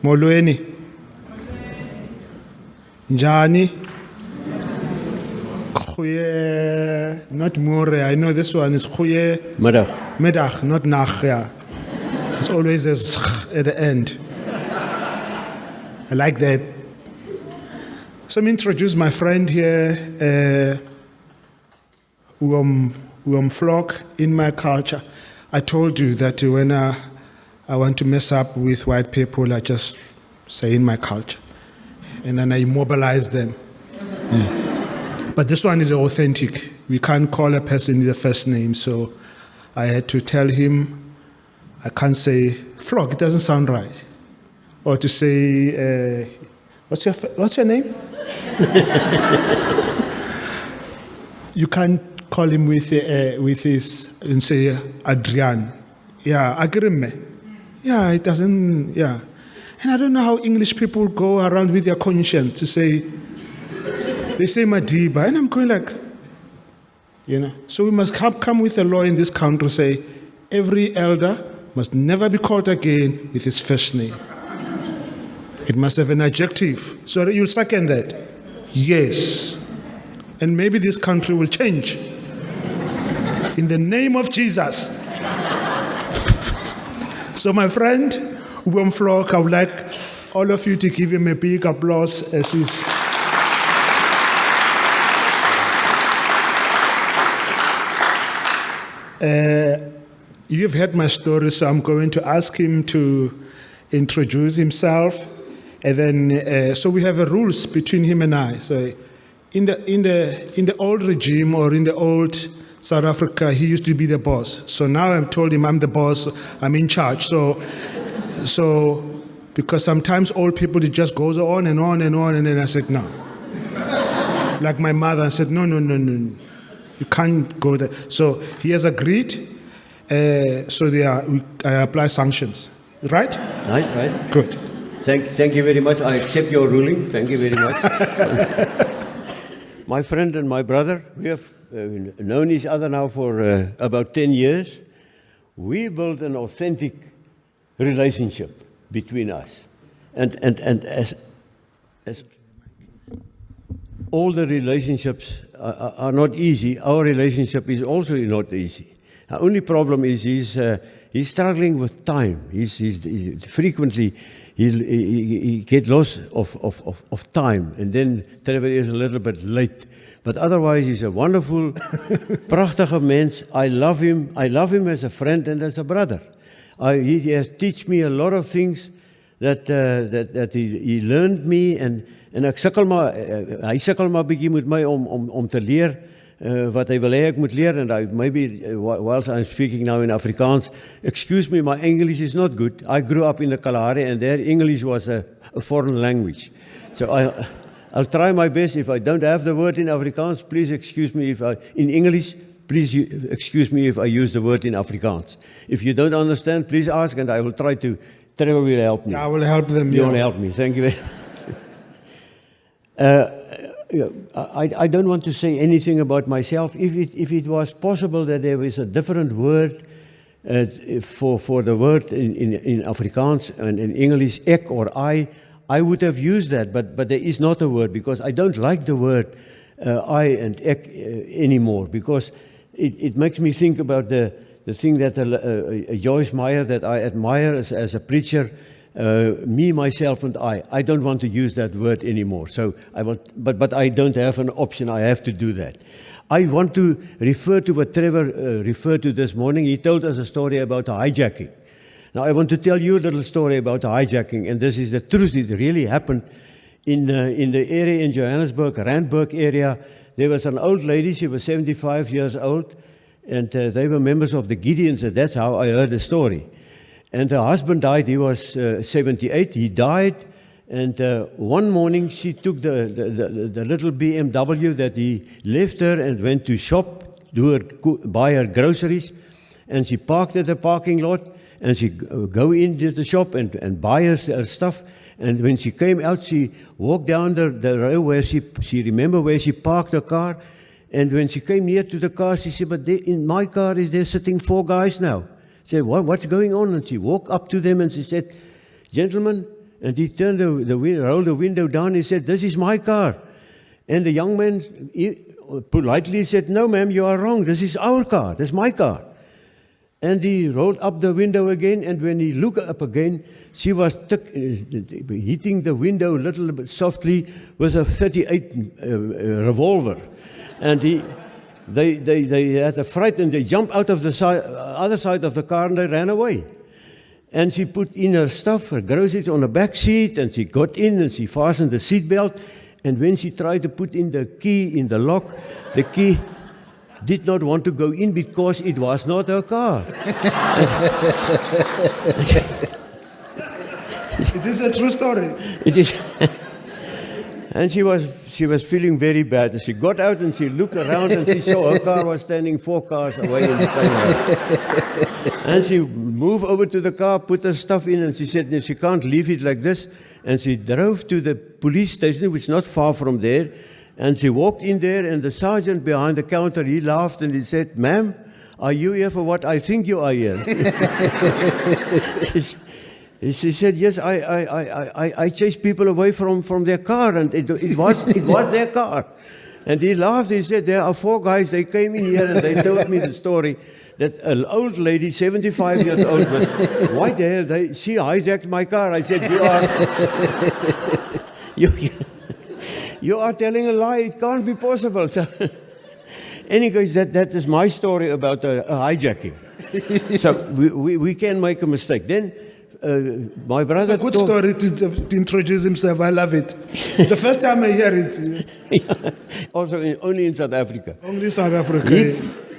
Molweni. Njani. Goeie, not more. I know this one is goeie. Middag. Middag, not nach, yeah. It's always a at the end. I like that. So let me introduce my friend here, Vlok. In my culture, I told you that when I want to mess up with white people, I just say in my culture. And then I immobilize them. Yeah. But this one is authentic. We can't call a person with a first name, so I had to tell him, I can't say Vlok, it doesn't sound right. Or to say, what's your name? You can't call him with his, and say Adriaan. Yeah, Agrimme. Yeah, it doesn't, yeah. And I don't know how English people go around with their conscience to say, they say Madiba, and I'm going like, you know. So we must come with a law in this country, say, every elder must never be called again with his first name. It must have an adjective. So you'll second that? Yes. And maybe this country will change. In the name of Jesus. So my friend, Vlok, I would like all of you to give him a big applause as he's... You've heard my story, so I'm going to ask him to introduce himself. And then, so we have a rules between him and I. So in the old regime or in the old South Africa, he used to be the boss. So now I've told him I'm the boss, I'm in charge. So because sometimes old people, it just goes on and on and on, and then I said, no. Like my mother, I said, no. You can't go there. So he has agreed. So I apply sanctions. Right? Right. Good. Thank you very much. I accept your ruling. Thank you very much. My friend and my brother, we have known each other now for about 10 years. We built an authentic relationship between us. And as all the relationships are not easy, our relationship is also not easy. The only problem is he's struggling with time. He's frequently he get lost of time, and then Trevor is a little bit late. But otherwise, he's a wonderful, prachtige mens. I love him. I love him as a friend and as a brother. He has taught me a lot of things that he learned me, and ek sukkel maar, hy sukkel maar bietjie met my om te leer wat hy wil hê ek moet leer, and maybe whilst I'm speaking now in Afrikaans, excuse me, my English is not good. I grew up in the Kalahari, and their English was a foreign language. So I'll try my best. If I don't have the word in Afrikaans, please excuse me in English, please excuse me if I use the word in Afrikaans. If you don't understand, please ask, and I will try to. Trevor will help me. I will help them. You will help me. Thank you very much. I don't want to say anything about myself. If it was possible that there was a different word for the word in Afrikaans and in English, ek or I would have used that, but there is not a word, because I don't like the word I and ek anymore, because it makes me think about the thing that Joyce Meyer, that I admire as a preacher, me, myself, and I don't want to use that word anymore. So but I don't have an option. I have to do that. I want to refer to what Trevor referred to this morning. He told us a story about hijacking. Now I want to tell you a little story about hijacking, and this is the truth. It really happened in the area in Johannesburg, Randburg area. There was an old lady. She was 75 years old, and they were members of the Gideons, and that's how I heard the story. And her husband died. He was 78. He died, and one morning she took the little BMW that he left her and went to shop, buy her groceries, and she parked at the parking lot, and she go into the shop and buy her stuff. And when she came out, she walked down the road where she remembered where she parked her car. And when she came near to the car, she said, but in my car, they're sitting 4 guys now. She said, what's going on? And she walked up to them and she said, gentlemen, And he turned rolled the window down. He said, "This is my car." And the young man politely said, "No, ma'am, you are wrong. This is our car. This is my car." And he rolled up the window again, and when he looked up again, she was hitting the window a little bit softly with a 38 revolver. And they had a fright, and they jumped out of the other side of the car, and they ran away. And she put in her stuff, her groceries, on the back seat, and she got in, and she fastened the seatbelt. And when she tried to put in the key in the lock, the key did not want to go in because it was not her car. It is a true story. It is. And she was feeling very bad. And she got out and she looked around and she saw her car was standing 4 cars away in the same way. And she moved over to the car, put her stuff in, and she said, "No, she can't leave it like this." And she drove to the police station, which is not far from there. And she walked in there, and the sergeant behind the counter, he laughed and he said, "Ma'am, are you here for what I think you are here?" She said, "Yes, I chase people away from their car, and it was their car." And he laughed. He said, "There are 4 guys. They came in here and they told me the story that an old lady, 75 years old, with white hair, she hijacked my car." I said, "You are telling a lie. It can't be possible." So, anyways, that is my story about a hijacking. So we can make a mistake. Then my brother. It's a good story to introduce himself. I love it. It's the first time I hear it. Yeah. Also, only in South Africa. Only South Africa.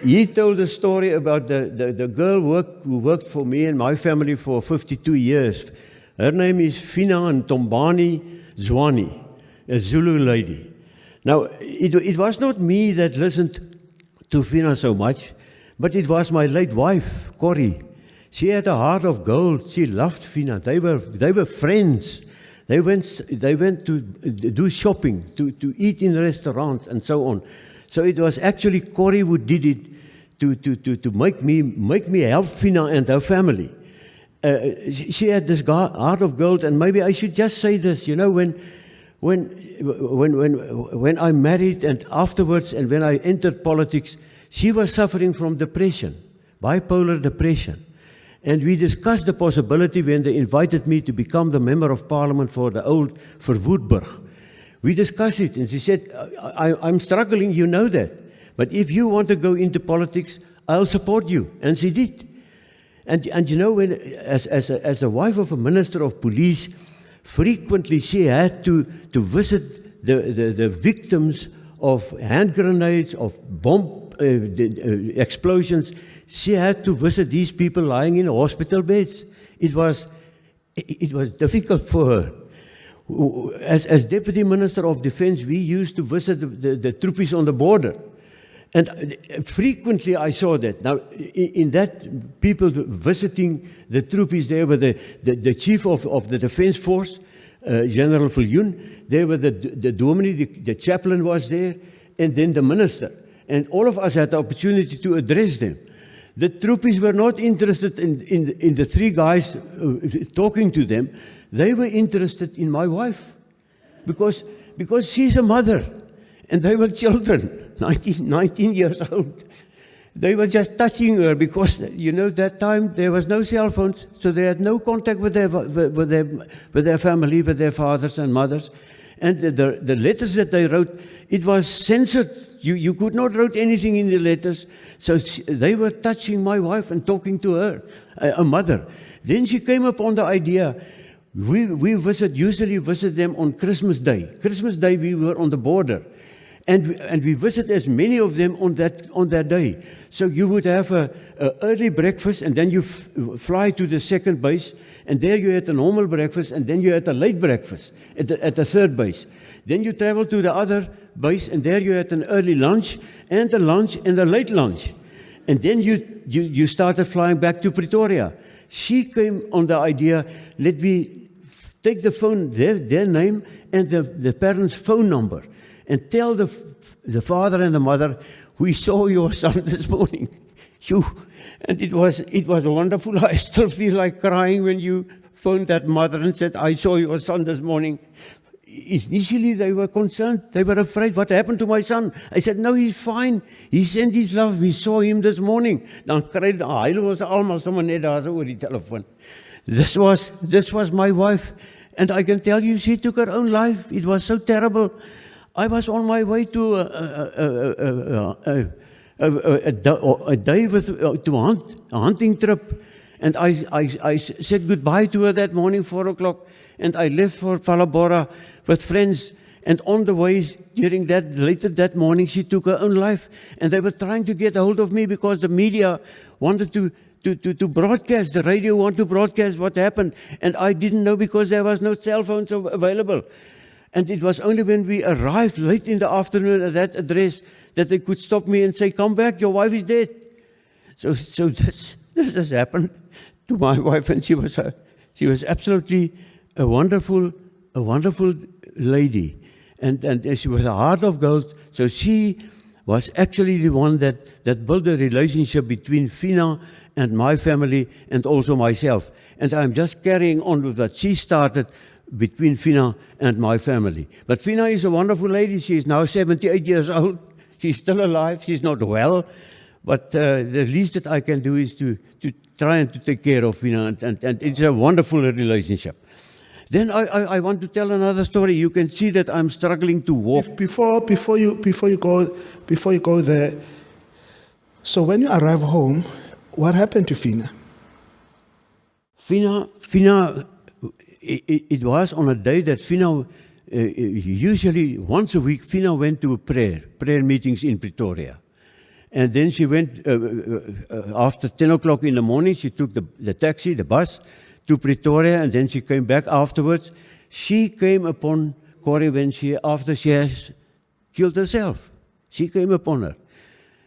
He told a story about the girl who worked for me and my family for 52 years. Her name is Fina Ntombani Zwane, a Zulu lady. Now, it was not me that listened to Fina so much, but it was my late wife, Corrie. She had a heart of gold. She loved Fina. They were friends. They went to do shopping, to eat in restaurants and so on. So it was actually Corrie who did it to make me help Fina and her family. She had this heart of gold, and maybe I should just say this. You know, when I married and afterwards, and when I entered politics, she was suffering from depression, bipolar depression. And we discussed the possibility when they invited me to become the member of parliament for Woodburg. We discussed it, and she said, I'm struggling, you know that. But if you want to go into politics, I'll support you. And she did. And you know, when as a wife of a minister of police, frequently she had to visit the victims of hand grenades, of bomb explosions. She had to visit these people lying in hospital beds. It was difficult for her. As Deputy Minister of Defense, we used to visit the troopies on the border. And frequently I saw that. Now, in that, people visiting the troopies, there were the chief of the defense force, General Viljoen. There were the dominee, the chaplain was there, and then the minister. And all of us had the opportunity to address them. The troopies were not interested in the 3 guys talking to them. They were interested in my wife, because she's a mother, and they were children, 19 years old. They were just touching her because, you know, that time there was no cell phones, so they had no contact with their family, with their fathers and mothers. And the letters that they wrote, it was censored. You could not write anything in the letters. So they were touching my wife and talking to her, a mother. Then she came upon the idea, we usually visit them on Christmas Day. Christmas Day we were on the border. And we visit as many of them on that day. So you would have a early breakfast, and then you fly to the second base, and there you had a normal breakfast, and then you had a late breakfast at the third base. Then you travel to the other base, and there you had an early lunch, and a late lunch. And then you started flying back to Pretoria. She came on the idea, let me take the phone, their name, and the parents' phone number, and tell the father and the mother, we saw your son this morning. And it was wonderful. I still feel like crying when you phoned that mother and said, I saw your son this morning. Initially, they were concerned. They were afraid. What happened to my son? I said, no, he's fine. He sent his love. We saw him this morning. Dan kry hy was almal sommer net daar so oor die telefoon. This was my wife. And I can tell you, she took her own life. It was so terrible. I was on my way to a day to a hunting trip. And I said goodbye to her that morning, 4 o'clock. And I left for Phalaborwa with friends. And on the way, later that morning, she took her own life. And they were trying to get a hold of me because the media wanted to broadcast, the radio wanted to broadcast what happened. And I didn't know because there was no cell phones available. And it was only when we arrived late in the afternoon at that address that they could stop me and say, come back, your wife is dead. So this has happened to my wife, and she was absolutely a wonderful lady. And she was a heart of gold. So she was actually the one that built a relationship between Fina and my family and also myself. And I'm just carrying on with what she started between Fina and my family. But Fina is a wonderful lady. She is now 78 years old. She's still alive. She's not well. But the least that I can do is to try and to take care of Fina. And it's a wonderful relationship. Then I want to tell another story. You can see that I'm struggling to walk. Before you go there, so when you arrive home, what happened to Fina? Fina, it was on a day that Fina, usually once a week, Fina went to prayer meetings in Pretoria. And then she went, after 10 o'clock in the morning, she took the taxi, the bus, to Pretoria, and then she came back afterwards. She came upon Corrie after she has killed herself. She came upon her.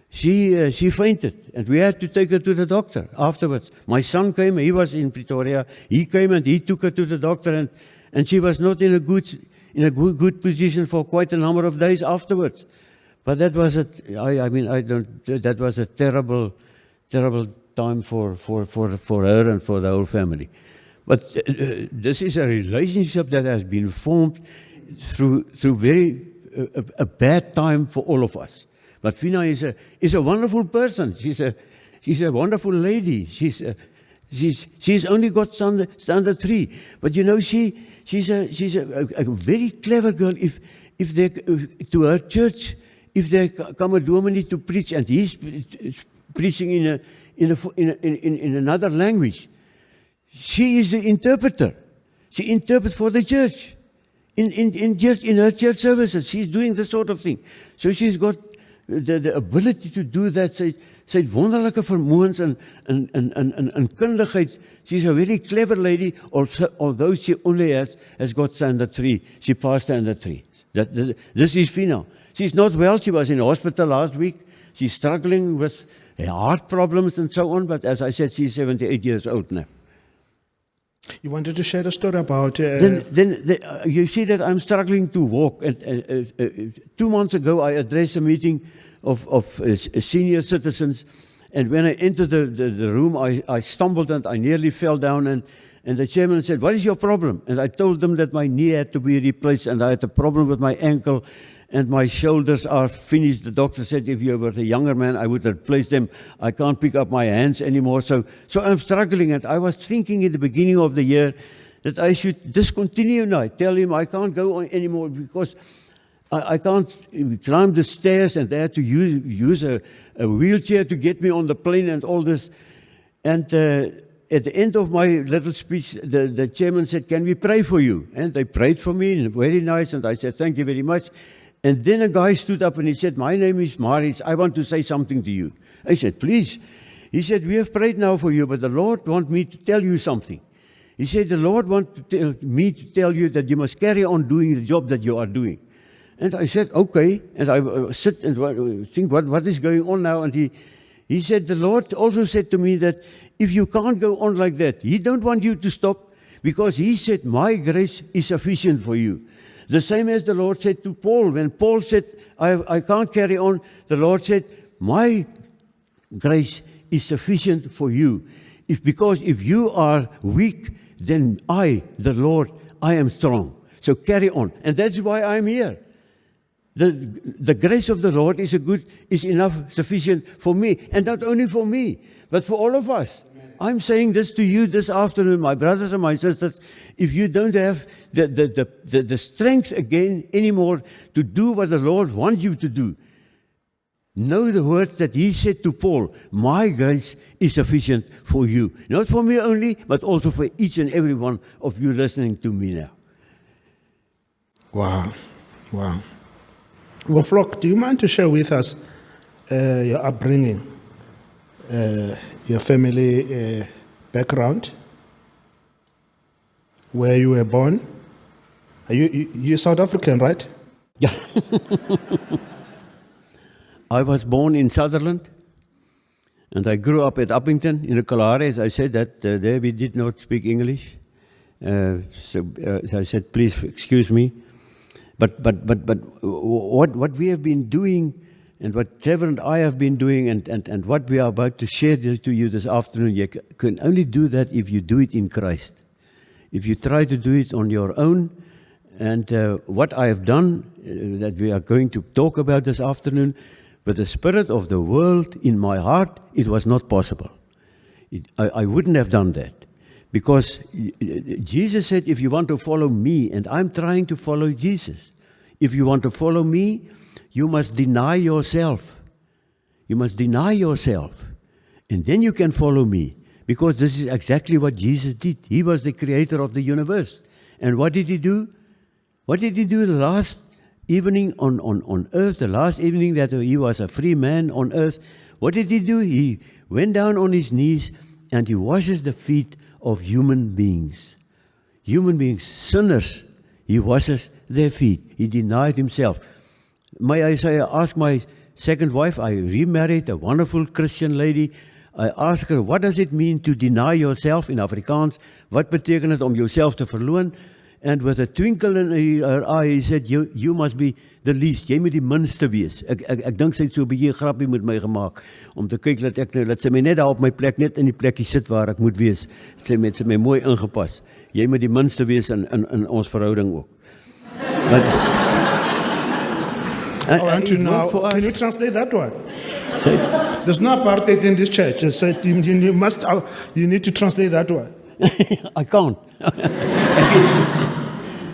She fainted, and we had to take her to the doctor afterwards. My son came, he was in Pretoria. He came and he took her to the doctor, and she was not in a good position for quite a number of days afterwards. But that was that was a terrible time for her and for the whole family. But this is a relationship that has been formed through very a bad time for all of us. But Fina is a wonderful person. She's a wonderful lady. She's only got standard 3. But you know, she's a very clever girl. If they to her church, if there come a dominee to preach and he's preaching in another language, she is the interpreter. She interprets for the church in her church services. She's doing this sort of thing. So she's got the ability to do that. Sy het wonderlike vermoëns en kundigheid. She's a very clever lady, although she only has got standard 3. She passed standard 3. This is Fina. She's not well. She was in hospital last week. She's struggling with heart problems and so on. But as I said, she's 78 years old now. You wanted to share a story about... Then you see that I'm struggling to walk. 2 months ago, I addressed a meeting of senior citizens. And when I entered the room, I stumbled and I nearly fell down. And the chairman said, what is your problem? And I told them that my knee had to be replaced and I had a problem with my ankle. And my shoulders are finished. The doctor said if you were a younger man, I would replace them. I can't pick up my hands anymore. So I'm struggling. And I was thinking in the beginning of the year that I should discontinue now. Tell him I can't go on anymore because I can't climb the stairs and they had to use a wheelchair to get me on the plane and all this. And at the end of my little speech, the chairman said, can we pray for you? And they prayed for me, very nice. And I said, thank you very much. And then a guy stood up and he said, my name is Maris. I want to say something to you. I said, please. He said, we have prayed now for you, but the Lord wants me to tell you something. He said, the Lord wants me to tell you that you must carry on doing the job that you are doing. And I said, okay. And I sit and think, what is going on now? And he said, the Lord also said to me that if you can't go on like that, He don't want you to stop because He said, my grace is sufficient for you. The same as the Lord said to Paul. When Paul said, I can't carry on, the Lord said, my grace is sufficient for you. Because if you are weak, then I, the Lord, I am strong. So carry on. And that's why I'm here. The grace of the Lord is enough, sufficient for me. And not only for me, but for all of us. Amen. I'm saying this to you this afternoon, my brothers and my sisters. If you don't have the strength again anymore to do what the Lord wants you to do, know the words that He said to Paul, my grace is sufficient for you. Not for me only, but also for each and every one of you listening to me now. Wow. Well, Vlok, do you mind to share with us your upbringing, your family background, where you were born? You're South African, right? Yeah. I was born in Sutherland, and I grew up at Uppington in the Kalahari. As I said, that there we did not speak English. So I said, please excuse me. But what we have been doing, and what Trevor and I have been doing, and what we are about to share to you this afternoon, you can only do that if you do it in Christ. If you try to do it on your own, and what I have done, that we are going to talk about this afternoon, with the spirit of the world in my heart, it was not possible. I wouldn't have done that. Because Jesus said, if you want to follow me, and I'm trying to follow Jesus, if you want to follow me, you must deny yourself. You must deny yourself. And then you can follow me. Because this is exactly what Jesus did. He was the creator of the universe. And what did He do? What did He do the last evening on earth, the last evening that He was a free man on earth? What did He do? He went down on His knees and He washes the feet of human beings. Human beings, sinners. He washes their feet. He denied Himself. May I say, I asked my second wife, I remarried a wonderful Christian lady. I asked her, what does it mean to deny yourself in Afrikaans? Wat beteken het om jouself te verloon? And with a twinkle in her eye, he said, you must be the least. Jy moet die minste wees. Ek dink sy het so 'n bietjie grappie met my gemaak om te kyk dat sy my net daar op my plek, net in die plekkie sit waar ek moet wees. Sy het my mooi ingepas. Jy moet die minste wees in ons verhouding ook. But, can you translate that one? There's no apartheid in this church. So you need to translate that one. I can't.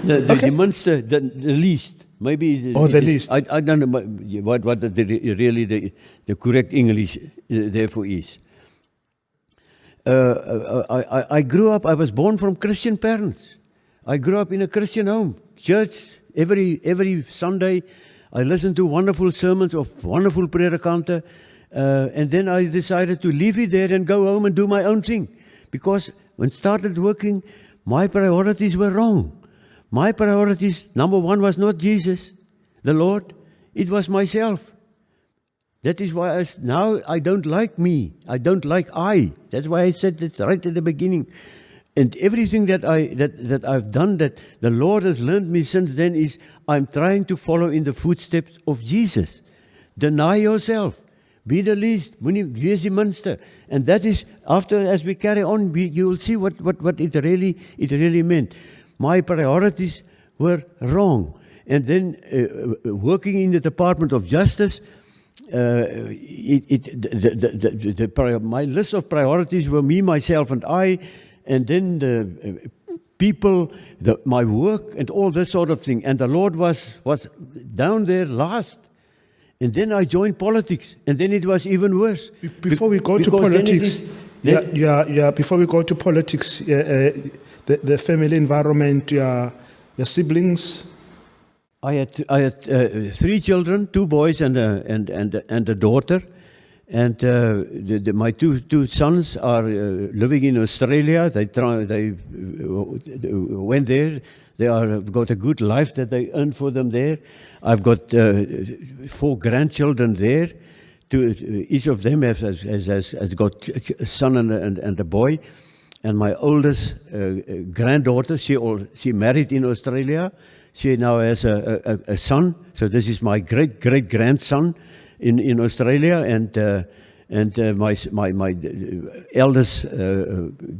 The minste, the least. Maybe. The least. I don't know what really the correct English therefore is. I grew up. I was born from Christian parents. I grew up in a Christian home, church. Every Sunday, I listened to wonderful sermons of wonderful predikante, and then I decided to leave it there and go home and do my own thing, because when I started working, my priorities were wrong. My priorities, number one, was not Jesus, the Lord. It was myself. That is why now I don't like me. I don't like I. That's why I said that right at the beginning. And everything that I've done, that the Lord has learned me since then, is I'm trying to follow in the footsteps of Jesus. Deny yourself. Be the least. Moenie wees die minste. And that is, after, as we carry on, you will see what it really meant. My priorities were wrong. And then working in the Department of Justice, my list of priorities were me, myself, and I, and then the people, my work, and all this sort of thing. And the Lord was down there last. And then I joined politics, and then it was even worse. Before we go to politics, before we go to politics, the family environment, your siblings. I had 3 children, 2 boys and a daughter, and my two sons are living in Australia. They went there. They have got a good life that they earned for them there. I've got 4 grandchildren there. Each of them has got a son and a boy. And my oldest granddaughter, she married in Australia. She now has a son. So this is my great grandson in Australia. And my eldest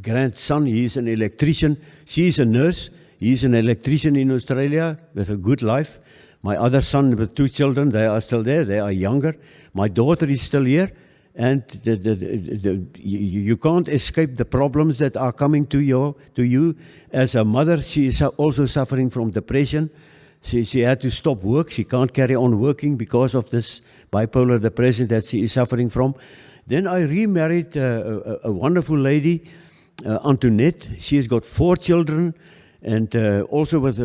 grandson, he's an electrician. She's a nurse. He's an electrician in Australia with a good life. My other son with 2 children, they are still there. They are younger. My daughter is still here. And you can't escape the problems that are coming to you. As a mother, she is also suffering from depression. She had to stop work. She can't carry on working because of this bipolar depression that she is suffering from. Then I remarried a wonderful lady, Antoinette. She has got 4 children, and also with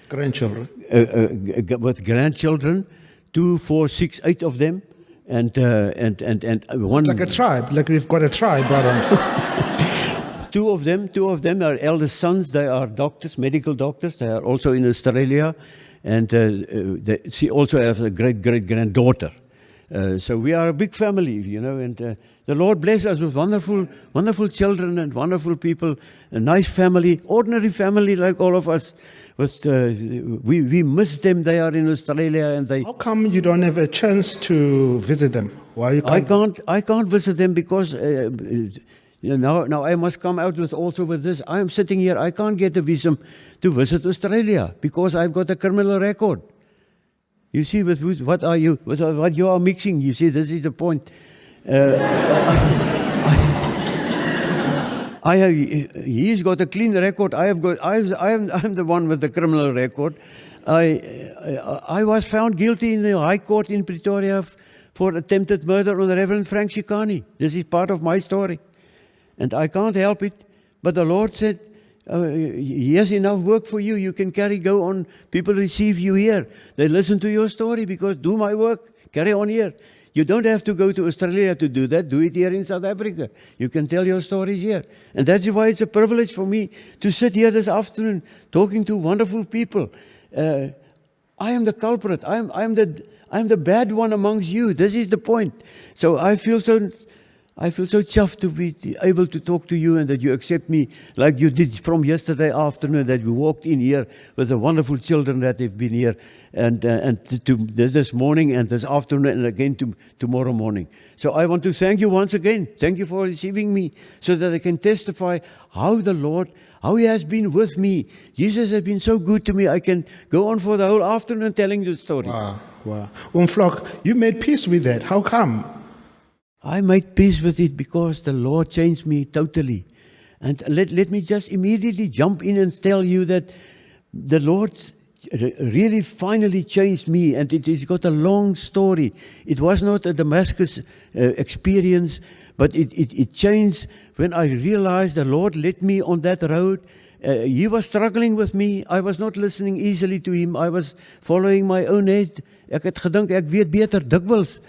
Grandchildren. With grandchildren, 2, 4, 6, 8 of them, and one. Like a tribe, like we've got a tribe around. Two of them are eldest sons. They are doctors, medical doctors. They are also in Australia, and she also has a great granddaughter. So we are a big family, and the Lord bless us with wonderful children and wonderful people, a nice family, ordinary family like all of us. We miss them. They are in Australia, and they. How come you don't have a chance to visit them? Why you can't? I can't visit them because now I must come out with this. I am sitting here. I can't get a visa to visit Australia because I've got a criminal record. You see, with what you are mixing. You see, this is the point. He's got a clean record. I'm the one with the criminal record. I was found guilty in the High Court in Pretoria for attempted murder on the Reverend Frank Shikani. This is part of my story, and I can't help it. But the Lord said, he has enough work for you. You can go on. People receive you here. They listen to your story because do my work. Carry on here. You don't have to go to Australia to do that. Do it here in South Africa. You can tell your stories here. And that's why it's a privilege for me to sit here this afternoon talking to wonderful people. I am the culprit. I'm the bad one amongst you. This is the point. So I feel so chuffed to be able to talk to you and that you accept me like you did from yesterday afternoon, that we walked in here with the wonderful children that have been here and this morning and this afternoon and again tomorrow morning. So I want to thank you once again. Thank you for receiving me so that I can testify how He has been with me. Jesus has been so good to me. I can go on for the whole afternoon telling the story. Wow. Vlok, you made peace with that. How come? I made peace with it because the Lord changed me totally. And let me just immediately jump in and tell you that the Lord really finally changed me, and it has got a long story. It was not a Damascus experience, but it changed when I realized the Lord led me on that road. He was struggling with me. I was not listening easily to him. I was following my own head. Ek het gedink ek weet beter dikwels.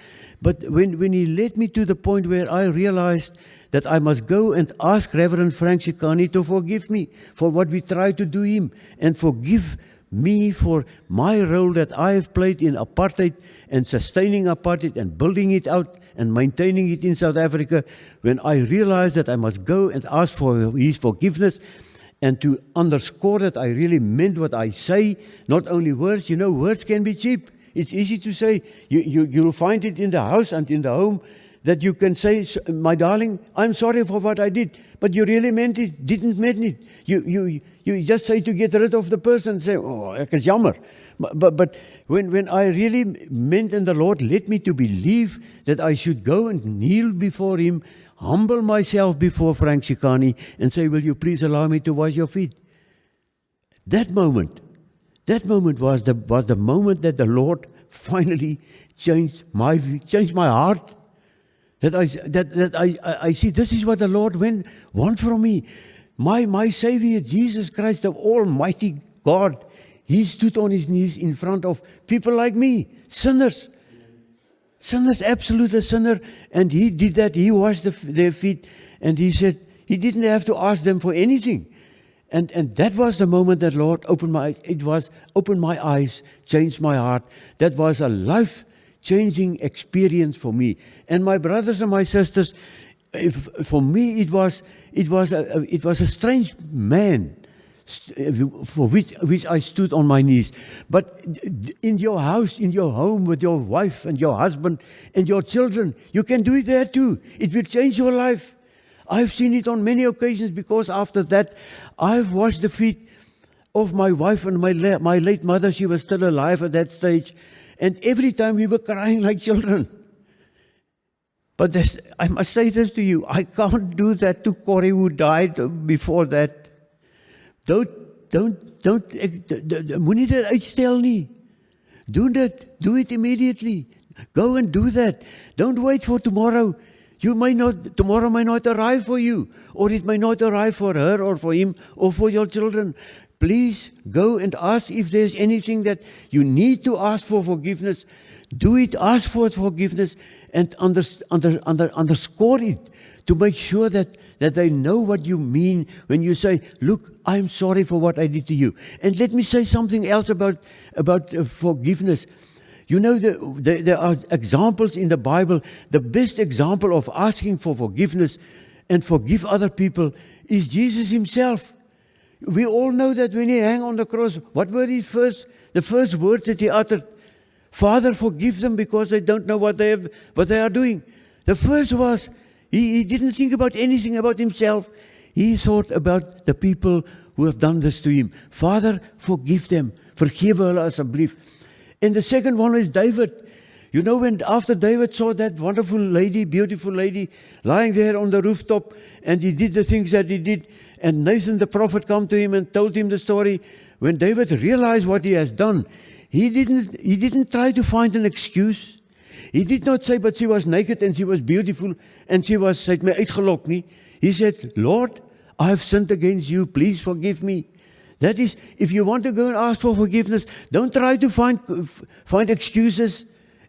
But when he led me to the point where I realized that I must go and ask Reverend Frank Shikani to forgive me for what we tried to do him, and forgive me for my role that I have played in apartheid and sustaining apartheid and building it out and maintaining it in South Africa, when I realized that I must go and ask for his forgiveness and to underscore that I really meant what I say, not only words. Words can be cheap. It's easy to say. You'll find it in the house and in the home that you can say, my darling, I'm sorry for what I did, but you really meant it, didn't mean it. You just say to get rid of the person, say, oh, ek is jammer. But when I really meant, and the Lord led me to believe that I should go and kneel before him, humble myself before Frank Shikani and say, will you please allow me to wash your feet? That moment was the moment that the Lord finally changed my heart. That I see this is what the Lord want from me. My Savior Jesus Christ, the Almighty God, He stood on His knees in front of people like me, sinners, absolute sinner, and He did that. He washed their feet, and He said He didn't have to ask them for anything. And that was the moment that Lord opened my eyes. It was opened my eyes, changed my heart. That was a life-changing experience for me. And my brothers and my sisters, for me it was a strange man. for which I stood on my knees. But in your house, in your home, with your wife and your husband and your children, you can do it there too. It will change your life. I've seen it on many occasions, because after that, I've washed the feet of my wife and my late mother. She was still alive at that stage. And every time we were crying like children. But I must say this to you, I can't do that to Corey, who died before that. Moenie dit uitstel nie. Do it immediately. Go and do that. Don't wait for tomorrow. Tomorrow may not arrive for you, or it may not arrive for her or for him or for your children. Please go and ask if there's anything that you need to ask for forgiveness. Do it, ask for forgiveness, and underscore it to make sure that they know what you mean when you say, look, I'm sorry for what I did to you. And let me say something else about forgiveness. You know, there are examples in the Bible. The best example of asking for forgiveness and forgive other people is Jesus himself. We all know that when he hung on the cross, what were the first words that he uttered? Father, forgive them, because they don't know what they are doing. The first was, he didn't think about anything about himself. He thought about the people who have done this to him. Father, forgive them. Vergewe hulle asseblief. And the second one is David. You know, when after David saw that wonderful lady, beautiful lady, lying there on the rooftop, and he did the things that he did, and Nathan the prophet came to him and told him the story. When David realized what he has done, he didn't try to find an excuse. He did not say, but she was naked and she was beautiful and sy het my uitgelok nie. He said, Lord, I have sinned against you, please forgive me. That is, if you want to go and ask for forgiveness, don't try to find excuses.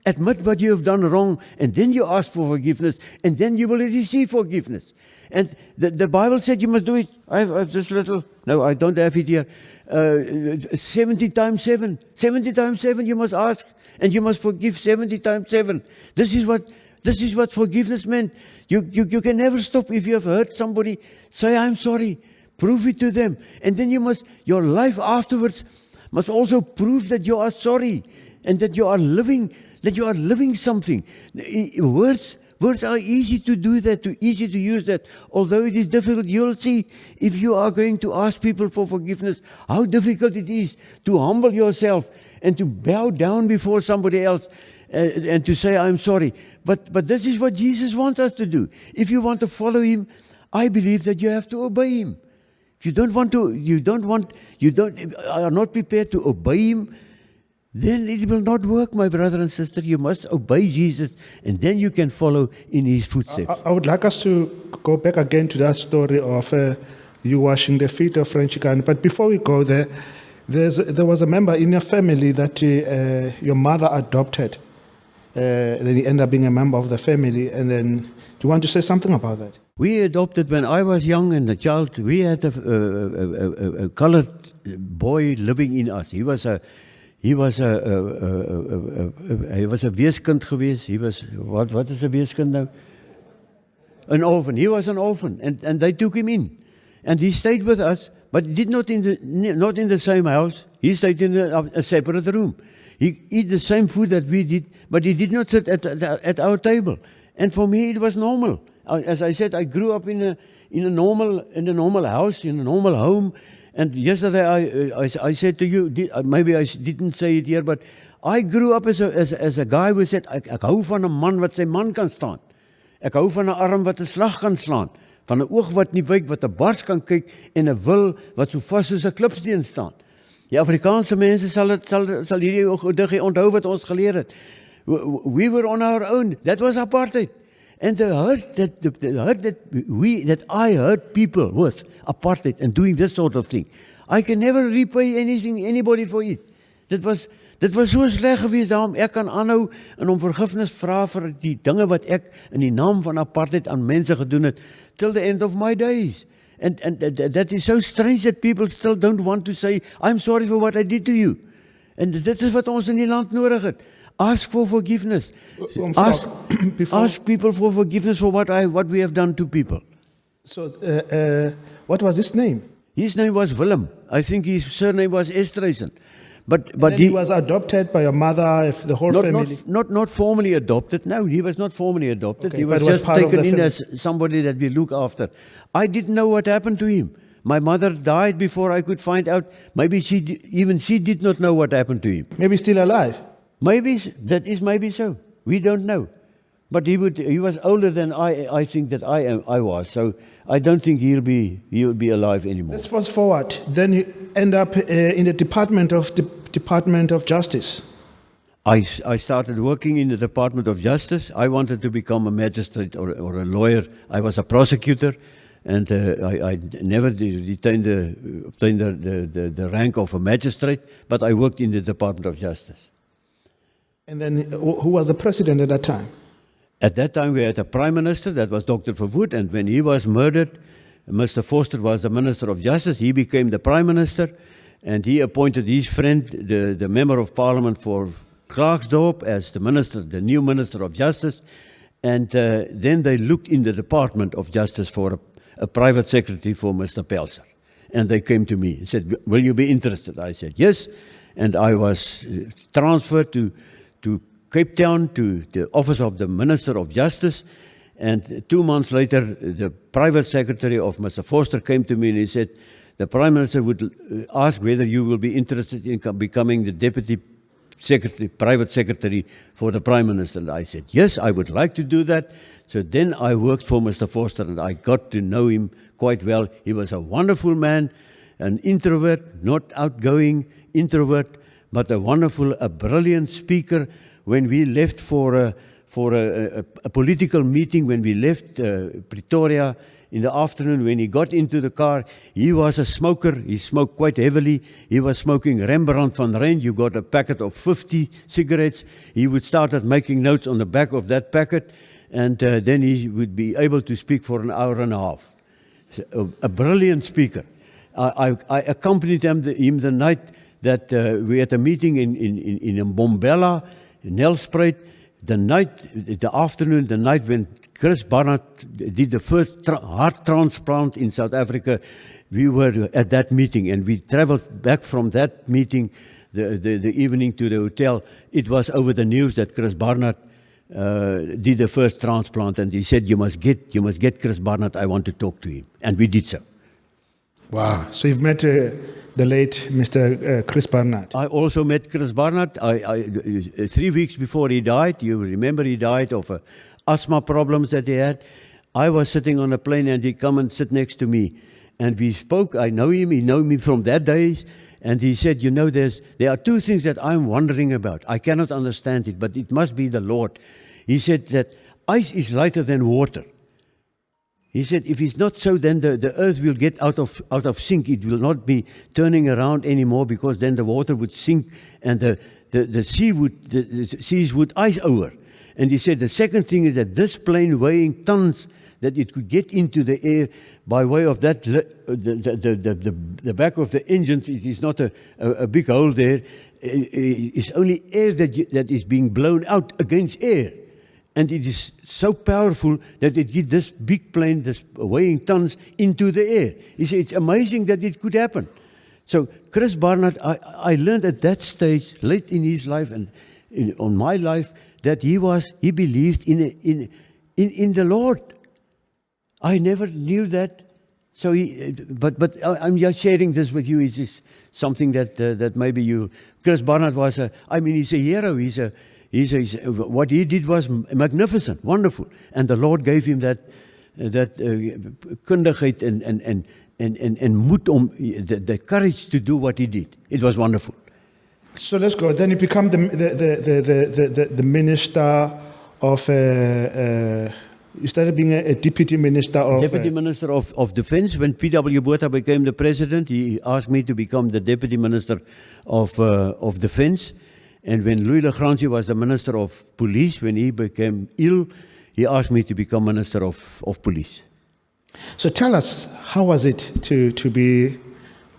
Admit what you have done wrong, and then you ask for forgiveness, and then you will receive forgiveness. And the Bible said you must do it. I have this little, no, I don't have it here. 70 times 7. 70 times 7 you must ask, and you must forgive 70 times 7. This is what forgiveness meant. You can never stop. If you have hurt somebody, say, I'm sorry. Prove it to them. And then your life afterwards must also prove that you are sorry, and that you are living something. Words are easy to do that, easy to use that. Although it is difficult, you'll see if you are going to ask people for forgiveness, how difficult it is to humble yourself and to bow down before somebody else and to say, I'm sorry. But this is what Jesus wants us to do. If you want to follow him, I believe that you have to obey him. If you are not prepared to obey him, then it will not work, my brother and sister. You must obey Jesus, and then you can follow in his footsteps. I would like us to go back again to that story of you washing the feet of Frenchican. But before we go there, there was a member in your family that your mother adopted. Then he ended up being a member of the family. And then, do you want to say something about that? We adopted when I was young and a child. We had a colored boy living in us. He was a weeskind geweest. He was, what is a weeskind now? An orphan. He was an orphan, and they took him in. And he stayed with us, but he did not in the same house. He stayed in a separate room. He eat the same food that we did, but he did not sit at our table. And for me, it was normal. As I said, I grew up in a normal house, in a normal home. And yesterday I said to you, maybe I didn't say it here, but I grew up as a guy who said, ek hou van 'n man wat sy man kan staan. Ek hou van 'n arm wat 'n slag kan slaan, van 'n oog wat nie wyk, wat 'n bars kan kyk, en 'n wil wat so vas soos 'n klipsteen staan. Die Afrikaanse mense sal hierdie diggie onthou wat ons geleer het. We were on our own. That was apartheid. And the hurt that I hurt people with apartheid and doing this sort of thing, I can never repay anybody for it. Dit was so sleg geweest, daarom ek kan aanhou en om vergifnis vra vir die dinge wat ek in die naam van apartheid aan mense gedoen het till the end of my days. And that is so strange that people still don't want to say, I'm sorry for what I did to you. And dit is wat ons in die land nodig het. Ask for forgiveness. Ask people for forgiveness for what we have done to people. So, what was his name? His name was Willem. I think his surname was Estreisen. But he was adopted by your mother, the whole family? Not formally adopted. No, he was not formally adopted. Okay, he was just taken in as somebody that we look after. I didn't know what happened to him. My mother died before I could find out. Maybe she did not know what happened to him. Maybe still alive? Maybe so. We don't know. But he was older than I think that I was. So I don't think he'll be alive anymore. Let's fast forward. Then you end up in the Department of Justice. I started working in the Department of Justice. I wanted to become a magistrate or a lawyer. I was a prosecutor, and I never obtained the rank of a magistrate, but I worked in the Department of Justice. And then who was the president at that time? At that time, we had a prime minister, that was Dr. Verwoerd, and when he was murdered, Mr. Vorster was the Minister of Justice. He became the prime minister, and he appointed his friend, the member of parliament for Klerksdorp, as the new Minister of Justice. And then they looked in the Department of Justice for a private secretary for Mr. Pelser. And they came to me and said, will you be interested? I said, yes. And I was transferred to Cape Town to the office of the Minister of Justice, and 2 months later the private secretary of Mr. Vorster came to me and he said, the Prime Minister would ask whether you will be interested in becoming the deputy secretary, private secretary for the Prime Minister. And I said, yes, I would like to do that. So then I worked for Mr. Vorster and I got to know him quite well. He was a wonderful man, an introvert, not outgoing introvert, but a brilliant speaker. When we left for a political meeting, when we left Pretoria in the afternoon, when he got into the car, he was a smoker. He smoked quite heavily. He was smoking Rembrandt van Rijn. You got a packet of 50 cigarettes. He would start making notes on the back of that packet, and then he would be able to speak for an hour and a half. So, a brilliant speaker. I accompanied him the night that we had a meeting in Mbombela, Nelspruit, the afternoon, the night when Chris Barnard did the first heart transplant in South Africa. We were at that meeting, and we traveled back from that meeting the evening to the hotel. It was over the news that Chris Barnard did the first transplant, and he said, you must get Chris Barnard. I want to talk to him, and we did so. Wow! So you've met the late Mr. Chris Barnard. I also met Chris Barnard. 3 weeks before he died, you remember he died of asthma problems that he had. I was sitting on a plane and he come and sit next to me. And we spoke. I know him. He know me from that days. And he said, you know, there are two things that I'm wondering about. I cannot understand it, but it must be the Lord. He said that ice is lighter than water. He said, if it's not so, then the earth will get out of sync. It will not be turning around anymore, because then the water would sink and the seas would ice over. And he said, the second thing is that this plane weighing tons, that it could get into the air by way of that, the back of the engines, it is not a big hole there. It's only air that is being blown out against air. And it is so powerful that it gets this big plane, this weighing tons, into the air. He said, it's amazing that it could happen. So Chris Barnard, I learned at that stage, late in his life and on my life, that he believed in the Lord. I never knew that. So but I'm just sharing this with you. It's just something that maybe you. Chris Barnard was he's a hero. What he did was magnificent, wonderful, and the Lord gave him that kundigheid and moed the courage to do what he did. It was wonderful. So let's go. Then you become the minister of. You started being a deputy minister of. Deputy Minister of Defense. When P.W. Botha became the president, he asked me to become the deputy minister of Defense. And when Louis Legrandsie was the Minister of Police, when he became ill, he asked me to become Minister of Police. So tell us, how was it to be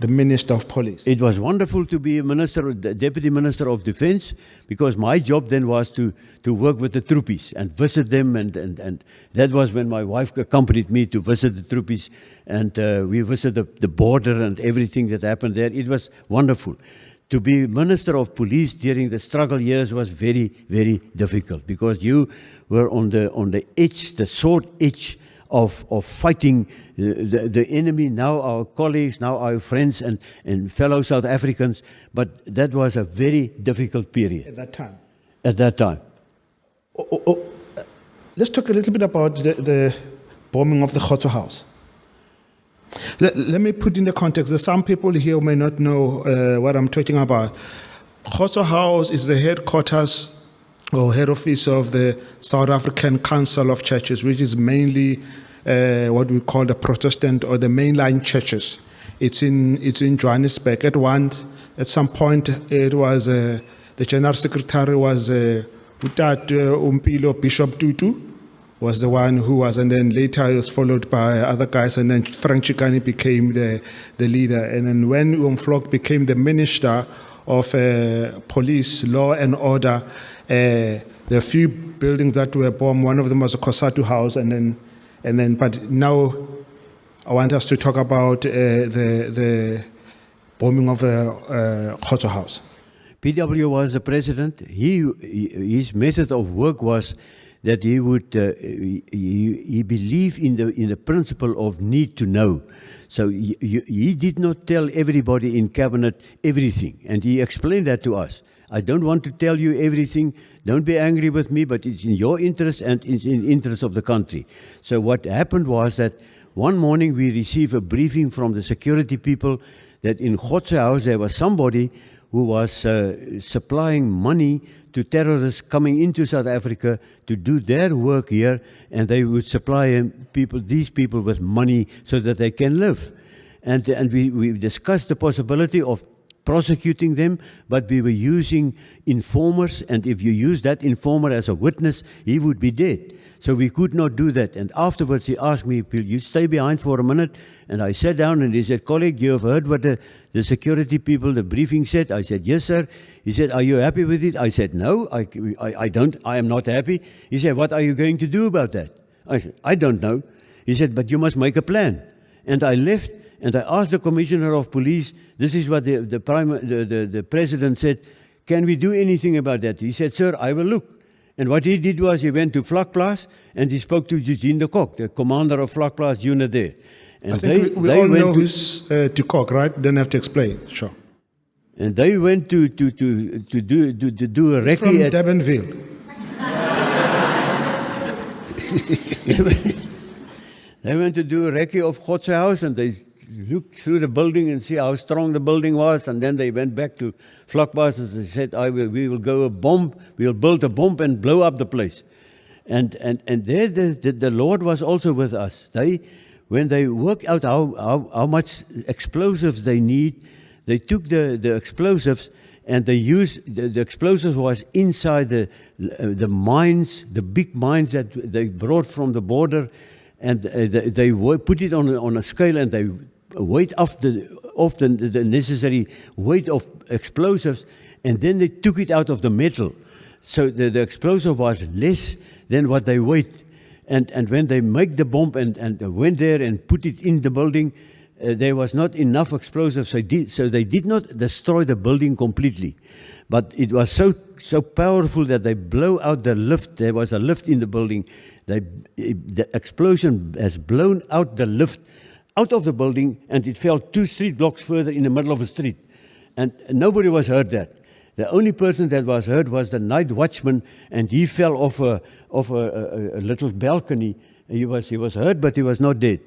the Minister of Police. It was wonderful to be a minister, the Deputy Minister of Defence, because my job then was to work with the troopies and visit them, and that was when my wife accompanied me to visit the troopies, and we visited the border and everything that happened there. It was wonderful. To be Minister of Police during the struggle years was very, very difficult, because you were on the edge, the sword edge of fighting the enemy, now our colleagues, now our friends and fellow South Africans, but that was a very difficult period. At that time? At that time. Let's talk a little bit about the bombing of the Choco house. Let me put in the context. There's some people here who may not know what I'm talking about. Choco house is the headquarters or head office of the South African Council of Churches, which is mainly what we call the Protestant or the mainline churches. It's in Johannesburg. At some point, it was the general secretary was Umpilo Bishop Tutu was the one who was, and then later it was followed by other guys, and then Frank Chikane became the leader. And then when Vlok became the Minister of Police, Law and Order, there are a few buildings that were bombed. One of them was a Kosatu house, but now I want us to talk about the bombing of a Choco house. PW was the president. His method of work was that he would he believed in the principle of need to know. So he did not tell everybody in cabinet everything, and he explained that to us. I don't want to tell you everything. Don't be angry with me, but it's in your interest and it's in the interest of the country. So what happened was that one morning we received a briefing from the security people that in Choco house there was somebody who was supplying money to terrorists coming into South Africa to do their work here, and they would supply these people with money so that they can live. And we discussed the possibility of prosecuting them, but we were using informers, and if you use that informer as a witness, he would be dead. So we could not do that. And afterwards he asked me, will you stay behind for a minute? And I sat down and he said, colleague, you have heard what the security people, the briefing said? I said, yes, sir. He said, are you happy with it? I said, no, I am not happy. He said, what are you going to do about that? I said, I don't know. He said, but you must make a plan. And I left and I asked the Commissioner of Police, this is what the President said, can we do anything about that? He said, sir, I will look. And what he did was he went to Vlok and he spoke to Eugene de Kock, the commander of Vlok unit there. And I think we all know who's de Kock, right? Don't have to explain. Sure. And they went to do a recce from Durbanville. They went to do a recce of Choco house, and they looked through the building and see how strong the building was, and then they went back to Vlok and they said, we will go we'll build a bomb and blow up the place. And there the Lord was also with us. When they worked out how much explosives they need, they took the explosives and they used the explosives was inside the mines, the big mines that they brought from the border, and they put it on a scale, and they weighed off the necessary weight of explosives, and then they took it out of the metal. So the explosive was less than what they weighed. And when they make the bomb and went there and put it in the building, there was not enough explosives. So they did not destroy the building completely. But it was so powerful that they blow out the lift. There was a lift in the building. The explosion has blown out the lift out of the building, and it fell 2 street blocks further in the middle of a street. And nobody was hurt that. The only person that was hurt was the night watchman, and he fell off a little balcony. He was hurt, but he was not dead.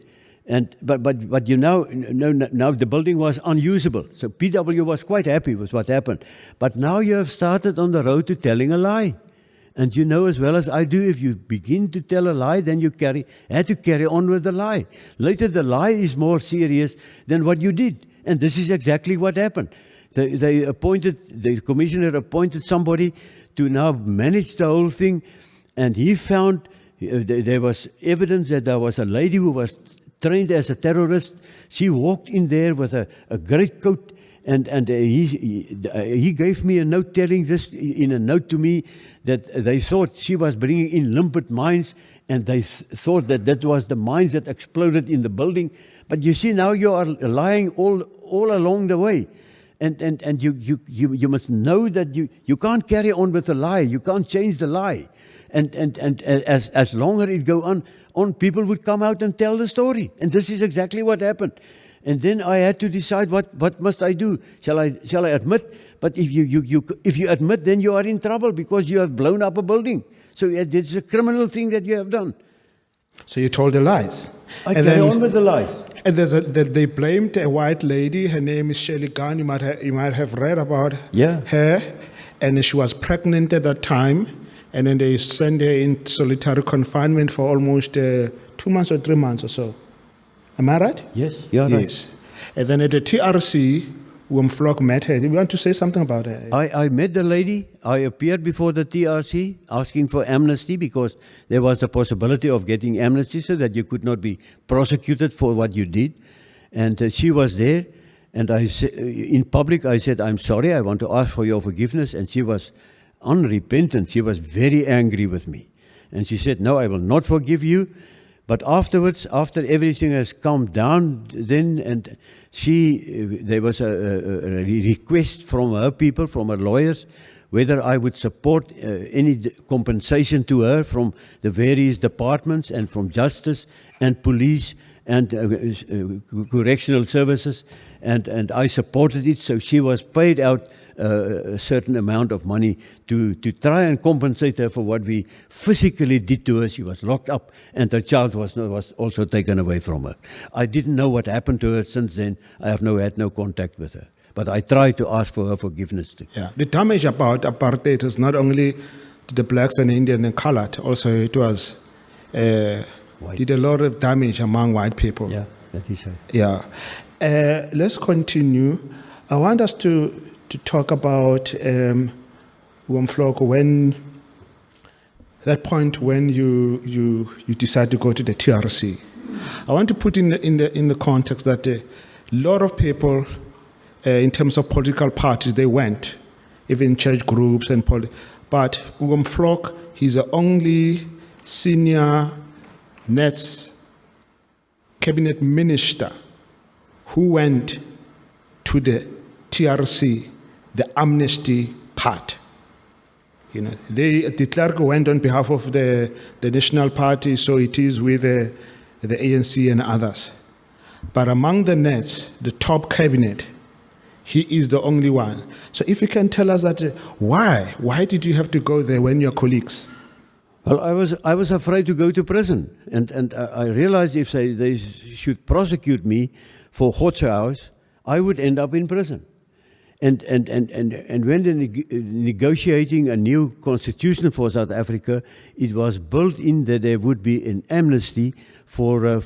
But you know, now the building was unusable. So PW was quite happy with what happened. But now you have started on the road to telling a lie. And you know as well as I do, if you begin to tell a lie, then you had to carry on with the lie. Later, the lie is more serious than what you did. And this is exactly what happened. The commissioner appointed somebody to now manage the whole thing, and he found there was evidence that there was a lady who was trained as a terrorist. She walked in there with a great coat, and he gave me a note telling this in a note to me that they thought she was bringing in limpet mines, and they thought that was the mines that exploded in the building. But you see, now you are lying all along the way. And you must know that you can't carry on with a lie. You can't change the lie. And as longer it go on, people would come out and tell the story. And this is exactly what happened. And then I had to decide what must I do? Shall I admit? But if you admit, then you are in trouble because you have blown up a building. So it's a criminal thing that you have done. So you told the lies. I carry on with the lies. And they blamed a white lady. Her name is Shirley Gunn. You might have read about her. And she was pregnant at that time. And then they sent her in solitary confinement for almost 2 months or 3 months or so. Am I right? Yes, you are right. Yes. And then at the TRC, when Vlok met her, you want to say something about her? I met the lady. I appeared before the TRC asking for amnesty because there was the possibility of getting amnesty so that you could not be prosecuted for what you did. And she was there. And in public, I said, I'm sorry, I want to ask for your forgiveness. And she was unrepentant. She was very angry with me. And she said, no, I will not forgive you. But afterwards, after everything has calmed down, then there was a request from her people, from her lawyers, whether I would support any compensation to her from the various departments and from justice and police and correctional services. And I supported it, so she was paid out a certain amount of money to try and compensate her for what we physically did to her. She was locked up, and her child was also taken away from her. I didn't know what happened to her since then. I have had no contact with her. But I tried to ask for her forgiveness too. Yeah, the damage about apartheid was not only to the blacks and Indian and colored, also it was did a lot of damage among white people. Yeah, that is right. Yeah. Let's continue. I want us to talk about Vlok, when that point when you decide to go to the TRC. I want to put in the context that a lot of people, in terms of political parties, they went, even church groups and but Vlok, he's the only senior Nets cabinet minister who went to the TRC, the amnesty part. You know, the clerk went on behalf of the National Party, so it is with the ANC and others. But among the Nets, the top cabinet, he is the only one. So if you can tell us that, why did you have to go there when your colleagues? Well, I was afraid to go to prison, and I realized if they should prosecute me for Godshuis, I would end up in prison. And when they're negotiating a new constitution for South Africa, it was built in that there would be an amnesty for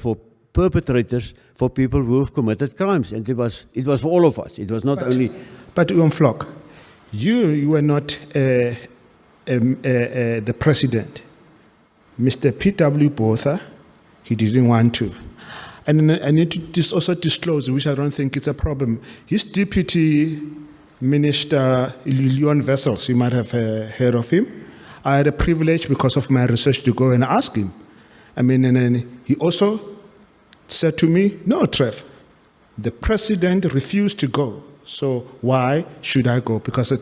perpetrators, for people who have committed crimes, and it was for all of us. It was not only. But Vlok, you were not the president. Mr. P.W. Botha, he didn't want to. And I need to also disclose, which I don't think it's a problem. His deputy minister, Leon Wessels, you might have heard of him. I had a privilege because of my research to go and ask him. I mean, and then he also said to me, no, Trev, the president refused to go. So why should I go? Because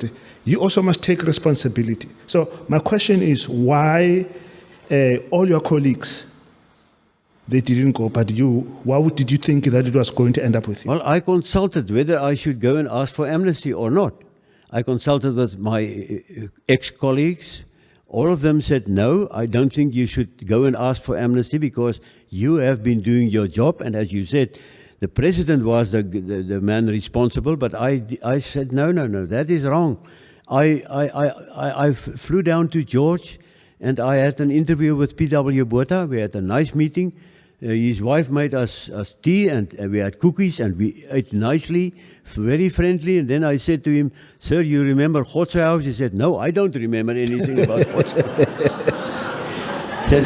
you also must take responsibility. So my question is, why all your colleagues, they didn't go, but you, why did you think that it was going to end up with you? Well, I consulted whether I should go and ask for amnesty or not. I consulted with my ex-colleagues. All of them said, no, I don't think you should go and ask for amnesty because you have been doing your job. And as you said, the president was the man responsible, but I said, no, that is wrong. I flew down to George and I had an interview with P.W. Botha. We had a nice meeting. His wife made us tea and we had cookies and we ate nicely, very friendly. And then I said to him, sir, you remember Godshuis? He said, no, I don't remember anything about Godshuis. said,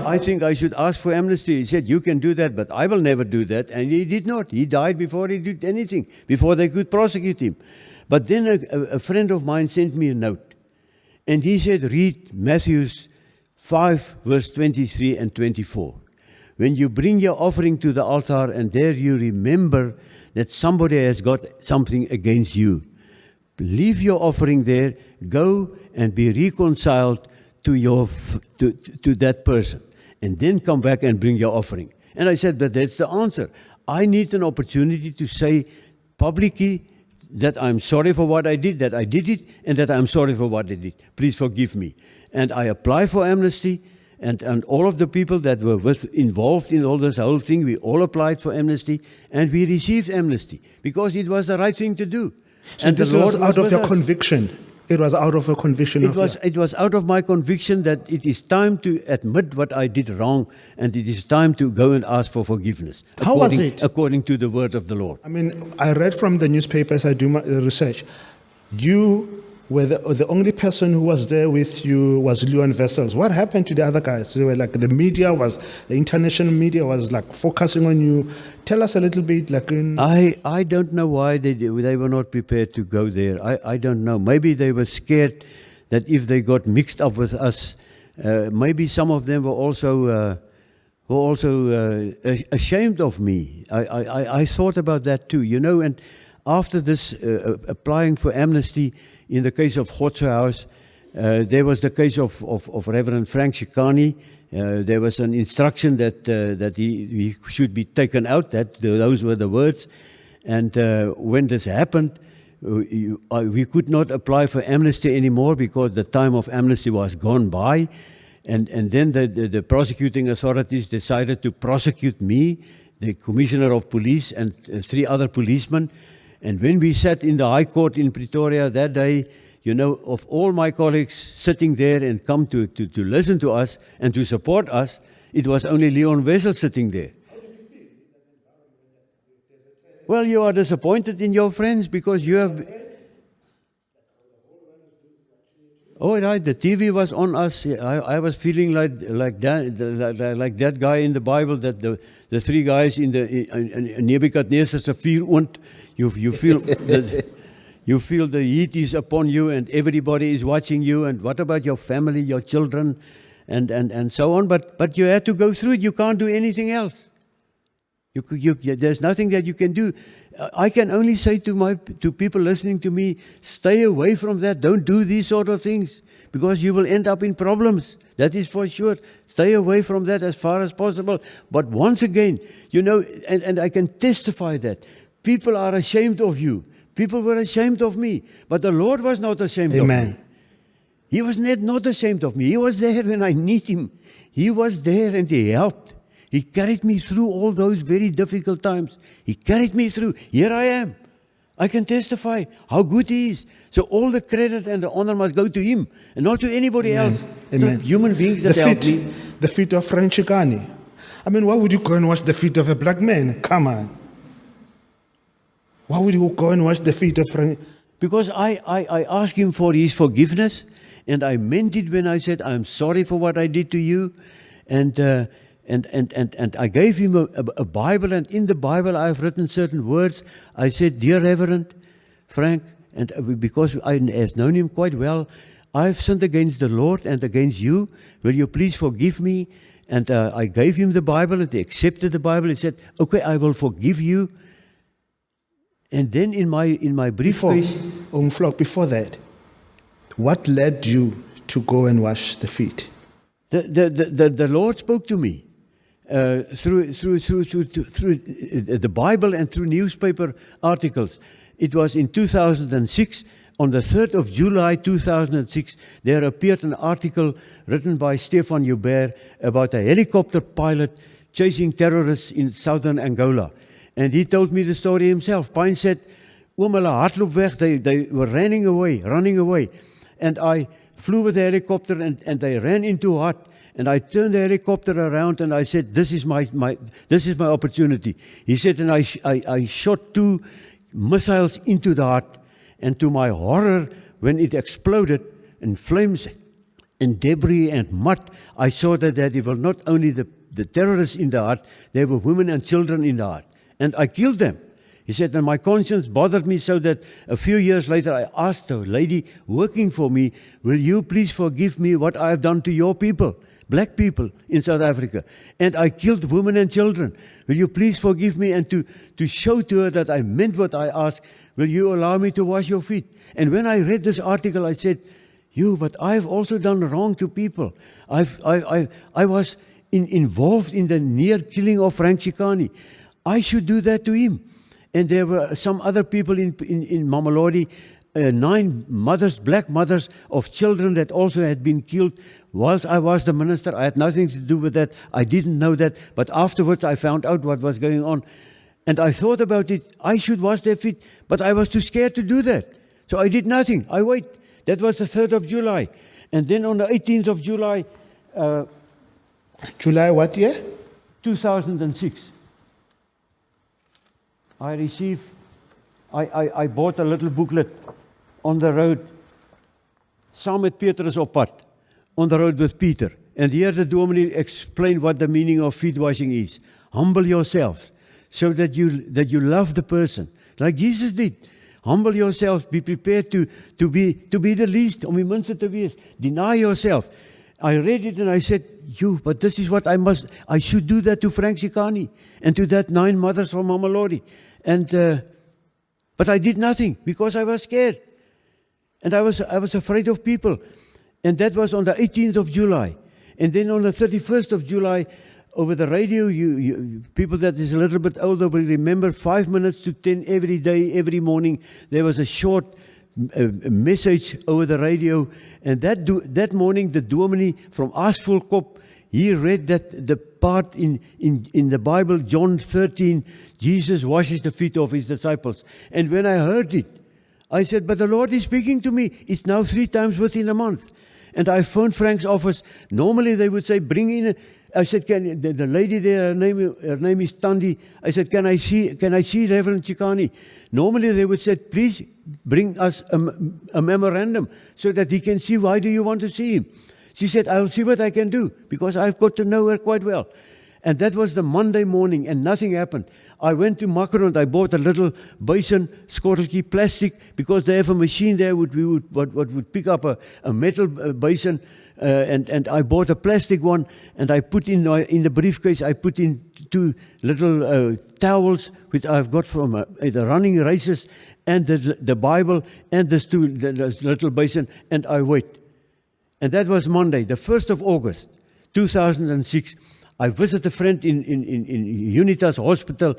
I think I should ask for amnesty. He said, you can do that, but I will never do that. And he did not. He died before he did anything, before they could prosecute him. But then a friend of mine sent me a note. And he said, read Matthew 5, verse 23 and 24. When you bring your offering to the altar and there you remember that somebody has got something against you, leave your offering there, go and be reconciled to that person, and then come back and bring your offering. And I said, but that's the answer. I need an opportunity to say publicly that I'm sorry for what I did, that I did it, and that I'm sorry for what I did. Please forgive me. And I apply for amnesty, and all of the people that were involved in all this whole thing, we all applied for amnesty, and we received amnesty, because it was the right thing to do. So and this was out of your conviction? It was out of a conviction? It was out of my conviction that it is time to admit what I did wrong, and it is time to go and ask for forgiveness. How was it? According to the word of the Lord. I mean, I read from the newspapers, I do my research. You were the only person who was there with you was Leon Vessels. What happened to the other guys? They were like, the international media was like focusing on you. Tell us a little bit. I don't know why they were not prepared to go there. I don't know. Maybe they were scared that if they got mixed up with us, maybe some of them were also ashamed of me. I thought about that too, and after this applying for amnesty, in the case of Godse House, there was the case of Reverend Frank Shikani. There was an instruction that he should be taken out. Those were the words. And when this happened, we could not apply for amnesty anymore because the time of amnesty was gone by. And then the prosecuting authorities decided to prosecute me, the Commissioner of Police, and 3 other policemen. And when we sat in the High Court in Pretoria that day, of all my colleagues sitting there and come to listen to us and to support us, it was only Leon Wessel sitting there. Well, you are disappointed in your friends because you have... Oh, right, the TV was on us. I was feeling like that guy in the Bible, that the 3 guys in Nebuchadnezzar's vuuroond. You feel the heat is upon you and everybody is watching you, and what about your family, your children, and so on. But you have to go through it. You can't do anything else. There's nothing that you can do. I can only say to people listening to me, stay away from that. Don't do these sort of things, because you will end up in problems. That is for sure. Stay away from that as far as possible. But once again, and I can testify that people are ashamed of you. People were ashamed of me, but the Lord was not ashamed of me. He was not ashamed of me. He was there when I need Him. He was there and He helped. He carried me through all those very difficult times. He carried me through. Here I am. I can testify how good He is. So all the credit and the honor must go to Him and not to anybody else. Amen. Human beings that help me. The feet of Frank Shikani. I mean, why would you go and wash the feet of a black man? Come on. Why would you go and wash the feet of Frank? Because I asked Him for His forgiveness, and I meant it when I said, I'm sorry for what I did to you. And I gave him a Bible, and in the Bible I've written certain words. I said, Dear Reverend Frank, and because I have known him quite well, I've sinned against the Lord and against you. Will you please forgive me? And I gave him the Bible, and he accepted the Bible. He said, okay, I will forgive you. And then in my briefcase... Vlok, before that, what led you to go and wash the feet? The Lord spoke to me through the Bible and through newspaper articles. It was in 2006, on the 3rd of July 2006, there appeared an article written by Stefan Joubert about a helicopter pilot chasing terrorists in southern Angola. And he told me the story himself. Pine said, hulle hardloop weg, they were running away. And I flew with the helicopter and they ran into a hut. And I turned the helicopter around and I said, this is my opportunity. He said, and I shot 2 missiles into the hut. And to my horror, when it exploded and flames and debris and mud, I saw that there were not only the terrorists in the hut, there were women and children in the hut. And I killed them. He said, and my conscience bothered me so that a few years later I asked a lady working for me, will you please forgive me what I have done to your people, black people in South Africa? And I killed women and children. Will you please forgive me? And to show to her that I meant what I asked, will you allow me to wash your feet? And when I read this article, I said, but I've also done wrong to people. I was involved in the near killing of Frank Chikane. I should do that to him. And there were some other people in Mamelodi, 9 mothers, black mothers of children that also had been killed whilst I was the minister. I had nothing to do with that. I didn't know that. But afterwards I found out what was going on. And I thought about it. I should wash their feet, but I was too scared to do that. So I did nothing. I wait. That was the 3rd of July. And then on the 18th of July... July what year? 2006. I bought a little booklet on the road, saam met Petrus op pad, on the road with Peter. And here the dominee explained what the meaning of feet washing is. Humble yourselves so that you love the person, like Jesus did. Humble yourselves, be prepared to be the least, om die minste te wees. Deny yourself. I read it and I said, but this is what I should do that to Frank Chikane and to that 9 mothers from Mamelodi. But I did nothing because I was scared. And I was afraid of people. And that was on the 18th of July. And then on the 31st of July, over the radio, you people that is a little bit older will remember 5 minutes to 10 every day, every morning, there was a short message over the radio. And that morning, the dominee from Aasvolkop, he read that the part in the Bible, John 13, Jesus washes the feet of his disciples. And when I heard it, I said, but the Lord is speaking to me. It's now 3 times within a month. And I phoned Frank's office. Normally they would say, bring in I said, the lady there, her name is Tandi. I said, can I see Reverend Chikane? Normally they would say, please bring us a memorandum so that he can see, why do you want to see him? She said, I'll see what I can do because I've got to know her quite well. And that was the Monday morning and nothing happened. I went to Makarond, I bought a little basin, skotteltjie plastic, because they have a machine there what would pick up a metal basin, and I bought a plastic one, and I put in the briefcase, I put in 2 little towels, which I've got from the running races, and the Bible, and this little basin, and I wait. And that was Monday, the 1st of August, 2006. I visited a friend in Unitas Hospital,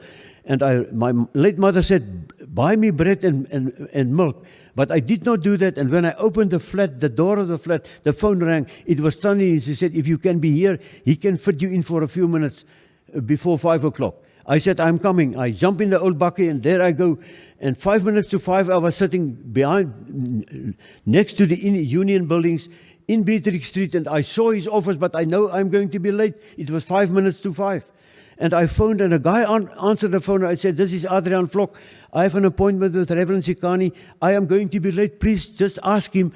and my late mother said, buy me bread and milk. But I did not do that, and when I opened the door of the flat, the phone rang. It was Tani. She said, if you can be here, he can fit you in for a few minutes before 5 o'clock. I said, I'm coming. I jump in the old bakkie, and there I go. And 5 minutes to 5, I was sitting next to the Union buildings, in Beatrix Street, and I saw his office, but I know I'm going to be late. It was 5 minutes to 5. And I phoned, and a guy answered the phone. I said, this is Adriaan Vlok. I have an appointment with Reverend Chikane. I am going to be late. Please just ask him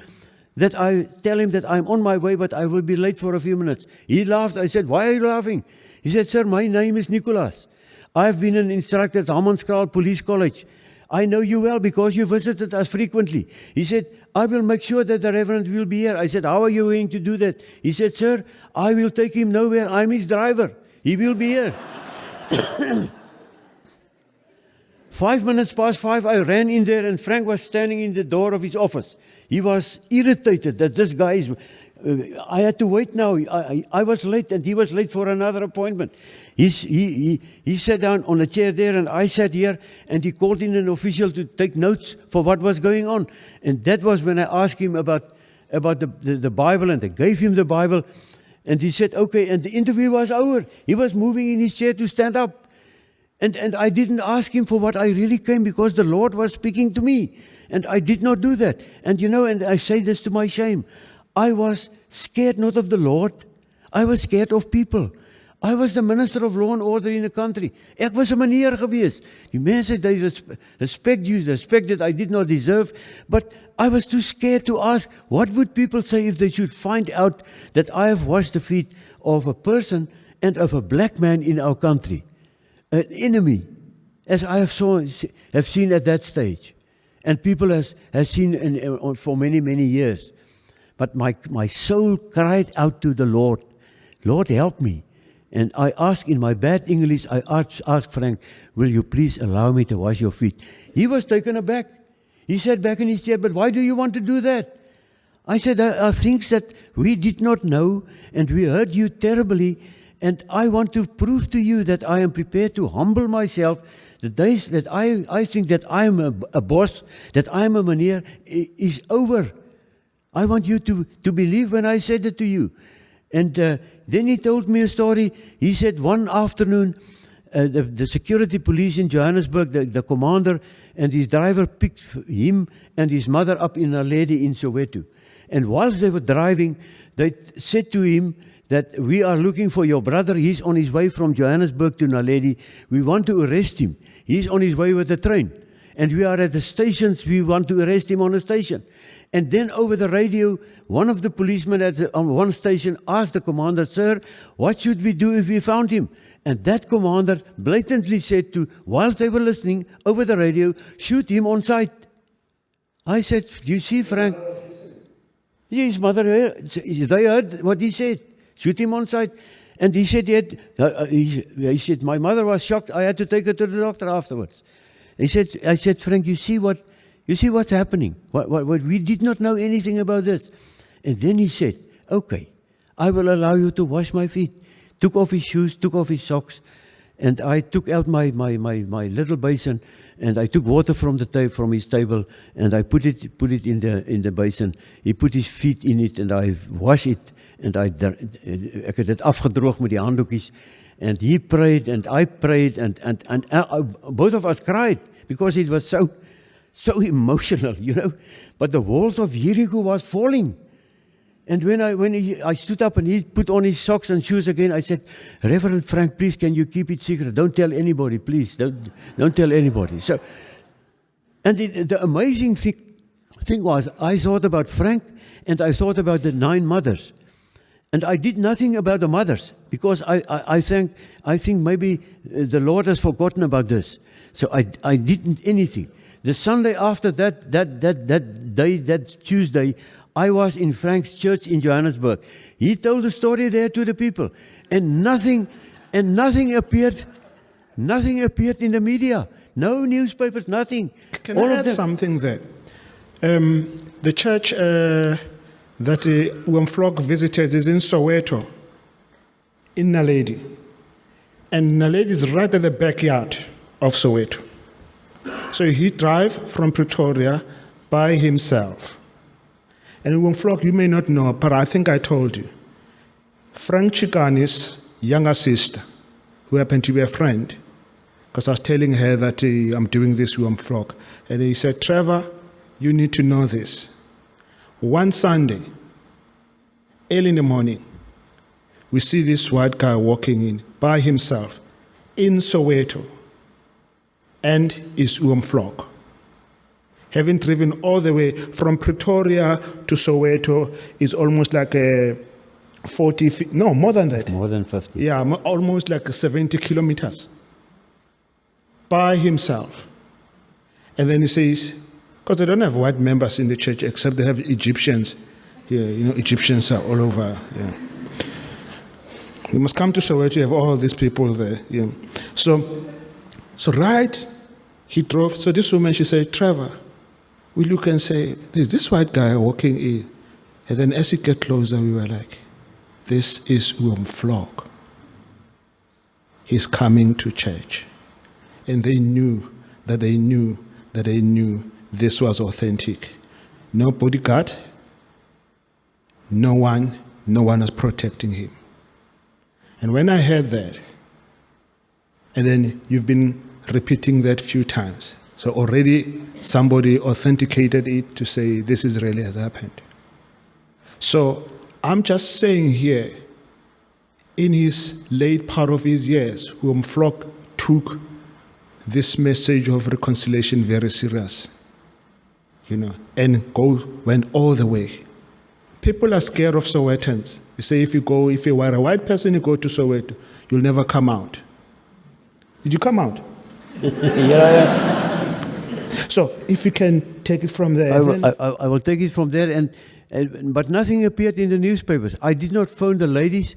that I tell him that I'm on my way, but I will be late for a few minutes. He laughed. I said, why are you laughing? He said, sir, my name is Nicholas. I've been an instructor at Hammanskraal Police College. I know you well because you visited us frequently. He said, I will make sure that the Reverend will be here. I said, how are you going to do that? He said, sir, I will take him nowhere. I'm his driver. He will be here. 5 minutes past 5, I ran in there, and Frank was standing in the door of his office. He was irritated that this guy is... I had to wait now. I was late, and he was late for another appointment. He sat down on a chair there, and I sat here, and he called in an official to take notes for what was going on. And that was when I asked him about the Bible, and I gave him the Bible, and he said, okay, and the interview was over. He was moving in his chair to stand up. And I didn't ask him for what I really came, because the Lord was speaking to me, and I did not do that. And and I say this to my shame, I was scared not of the Lord, I was scared of people. I was the minister of law and order in the country. Ek was 'n meneer gewees. Die mense, they respect you, respect that I did not deserve, but I was too scared to ask, what would people say if they should find out that I have washed the feet of a person and of a black man in our country, an enemy, as I have seen at that stage, and people have seen for many, many years. But my soul cried out to the Lord, Lord, help me. And I asked in my bad English, I asked Frank, will you please allow me to wash your feet? He was taken aback. He sat back in his chair, but why do you want to do that? I said, there are things that we did not know, and we hurt you terribly, and I want to prove to you that I am prepared to humble myself. The days that I think that I am a boss, that I am a meneer, is over. I want you to believe when I said it to you. And then he told me a story. He said one afternoon, the security police in Johannesburg, the commander and his driver picked him and his mother up in Naledi in Soweto. And whilst they were driving, they said to him that we are looking for your brother. He's on his way from Johannesburg to Naledi. We want to arrest him. He's on his way with the train. And we are at the stations. We want to arrest him on a station. And then over the radio, one of the policemen on one station asked the commander, sir, what should we do if we found him? And that commander blatantly said whilst they were listening over the radio, shoot him on sight. I said, you see, Frank? His mother, they heard what he said. Shoot him on sight. And he said, he said, my mother was shocked. I had to take her to the doctor afterwards. I said, Frank, you see what's happening? We did not know anything about this. And then he said, okay, I will allow you to wash my feet. Took off his shoes, took off his socks, and I took out my little basin, and I took water from his table, and I put it in the basin. He put his feet in it, and I washed it, and ek het dit afgedroog met die handdoekies. And he prayed, and I prayed, and both of us cried because it was so emotional, you know. But the walls of Jericho was falling. And when I stood up and he put on his socks and shoes again, I said, Reverend Frank, please, can you keep it secret? Don't tell anybody, please. Don't tell anybody. So, and the amazing thing was, I thought about Frank and I thought about the 9 mothers. And I did nothing about the mothers because I think maybe the Lord has forgotten about this. So I didn't anything. The Sunday after that day, that Tuesday, I was in Frank's church in Johannesburg. He told the story there to the people, and nothing appeared in the media. No newspapers, nothing. Can I add something there? The church that Vlok visited is in Soweto, in Naledi. And Naledi is right at the backyard of Soweto. So he drive from Pretoria by himself. And Vlok, you may not know, but I think I told you. Frank Chigani's younger sister, who happened to be a friend, because I was telling her that I'm doing this with Vlok. And he said, Trevor, you need to know this. One Sunday, early in the morning, we see this white guy walking in by himself in Soweto, and is Vlok. Having driven all the way from Pretoria to Soweto is almost like a 40 feet, no, more than that. More than 50. Yeah, almost like 70 kilometers by himself. And then he says, because they don't have white members in the church except they have Egyptians. Yeah, you know, Egyptians are all over. Yeah. You must come to Soweto, you have all these people there. Yeah. So right, he drove. So this woman, she said, Trevor, we look and say, there's this white guy walking in. And then as he got closer, we were like, this is Vlok. He's coming to church. And they knew this was authentic. No bodyguard, no one was protecting him. And when I heard that, and then you've been repeating that few times, so already somebody authenticated it to say this is really has happened. So I'm just saying here, in his late part of his years, Vlok took this message of reconciliation very serious, and went all the way. People are scared of Sowetans. You say if you are a white person, you go to Soweto, you'll never come out. Did you come out? Yeah. So if you can take it from there. I will take it from there, but nothing appeared in the newspapers. I did not phone the ladies.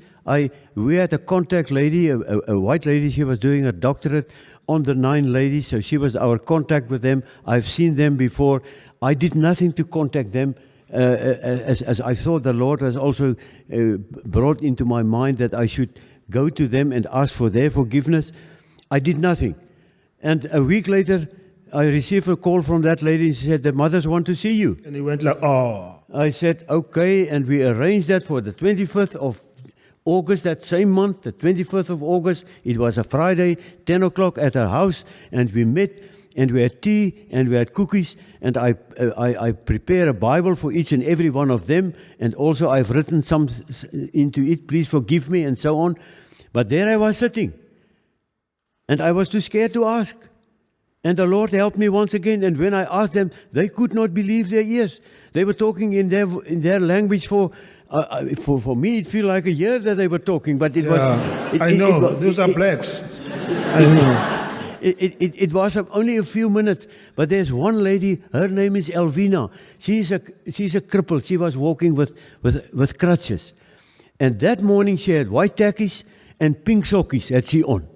We had a contact lady, a white lady. She was doing a doctorate on the 9 ladies, so she was our contact with them. I've seen them before. I did nothing to contact them, as I thought the Lord has also brought into my mind that I should go to them and ask for their forgiveness. I did nothing. And a week later, I received a call from that lady, and she said, the mothers want to see you. And he went like, oh. I said, okay, and we arranged that for the 25th of August, that same month, the 25th of August. It was a Friday, 10 o'clock at her house, and we met, and we had tea, and we had cookies, and I prepared a Bible for each and every one of them, and also I've written some into it, please forgive me, and so on. But there I was sitting, and I was too scared to ask. And the Lord helped me once again, and when I asked them, they could not believe their ears. They were talking in their language for me, it felt like a year that they were talking, but it was... I know, those are blacks. I know. It was only a few minutes, but there's one lady, her name is Elvina. She's a cripple. She was walking with crutches. And that morning she had white tackies and pink sockies had she on.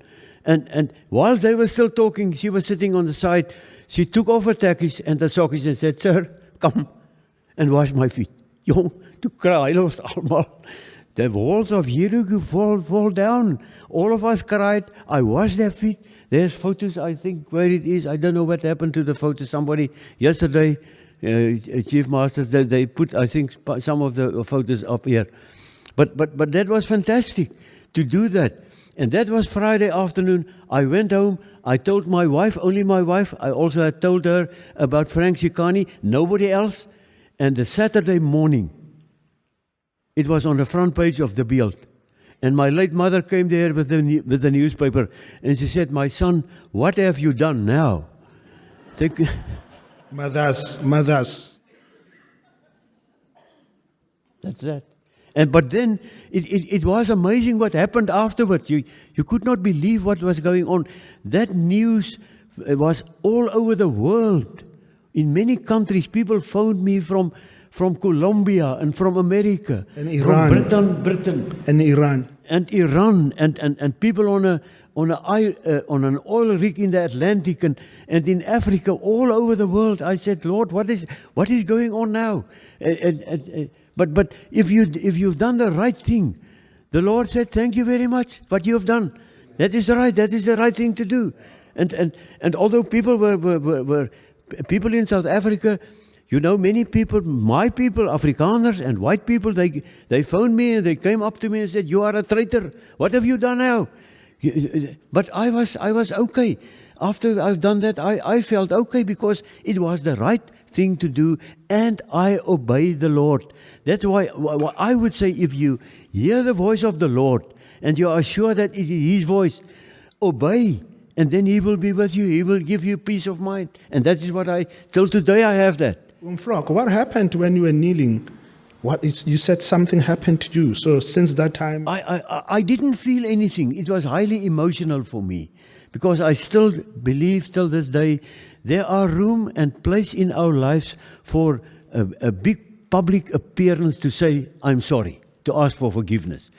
And while they were still talking, she was sitting on the side. She took off her tackies and the sockies and said, sir, come and wash my feet. Jong, toe kry ons almal. The walls of Jericho fall down. All of us cried. I washed their feet. There's photos, I think, where it is. I don't know what happened to the photos. Somebody yesterday, Chief Masters, they put, I think, some of the photos up here. But that was fantastic to do that. And that was Friday afternoon. I went home. I told my wife, only my wife. I also had told her about Frank Shikani, nobody else. And the Saturday morning, it was on the front page of the Beeld. And my late mother came there with the newspaper, and she said, my son, what have you done now? Mothers. That's that. But then it was amazing what happened afterwards. You could not believe what was going on. That news was all over the world. In many countries, people phoned me from Colombia and from America, and Iran, from Britain, and Iran, and people on an oil rig in the Atlantic and in Africa, all over the world. I said, Lord, what is going on now? But if you've done the right thing, the Lord said, thank you very much. What you have done, that is right. That is the right thing to do. And although people were people in South Africa, many people, my people, Afrikaners and white people, they phoned me and they came up to me and said, you are a traitor. What have you done now? But I was okay. After I've done that, I felt okay because it was the right thing to do and I obeyed the Lord. That's why I would say, if you hear the voice of the Lord and you are sure that it is His voice, obey, and then He will be with you. He will give you peace of mind. And that is what till today I have that. Vlok, what happened when you were kneeling? You said something happened to you. So since that time... I didn't feel anything. It was highly emotional for me. Because I still believe till this day, there are room and place in our lives for a big public appearance to say, I'm sorry, to ask for forgiveness.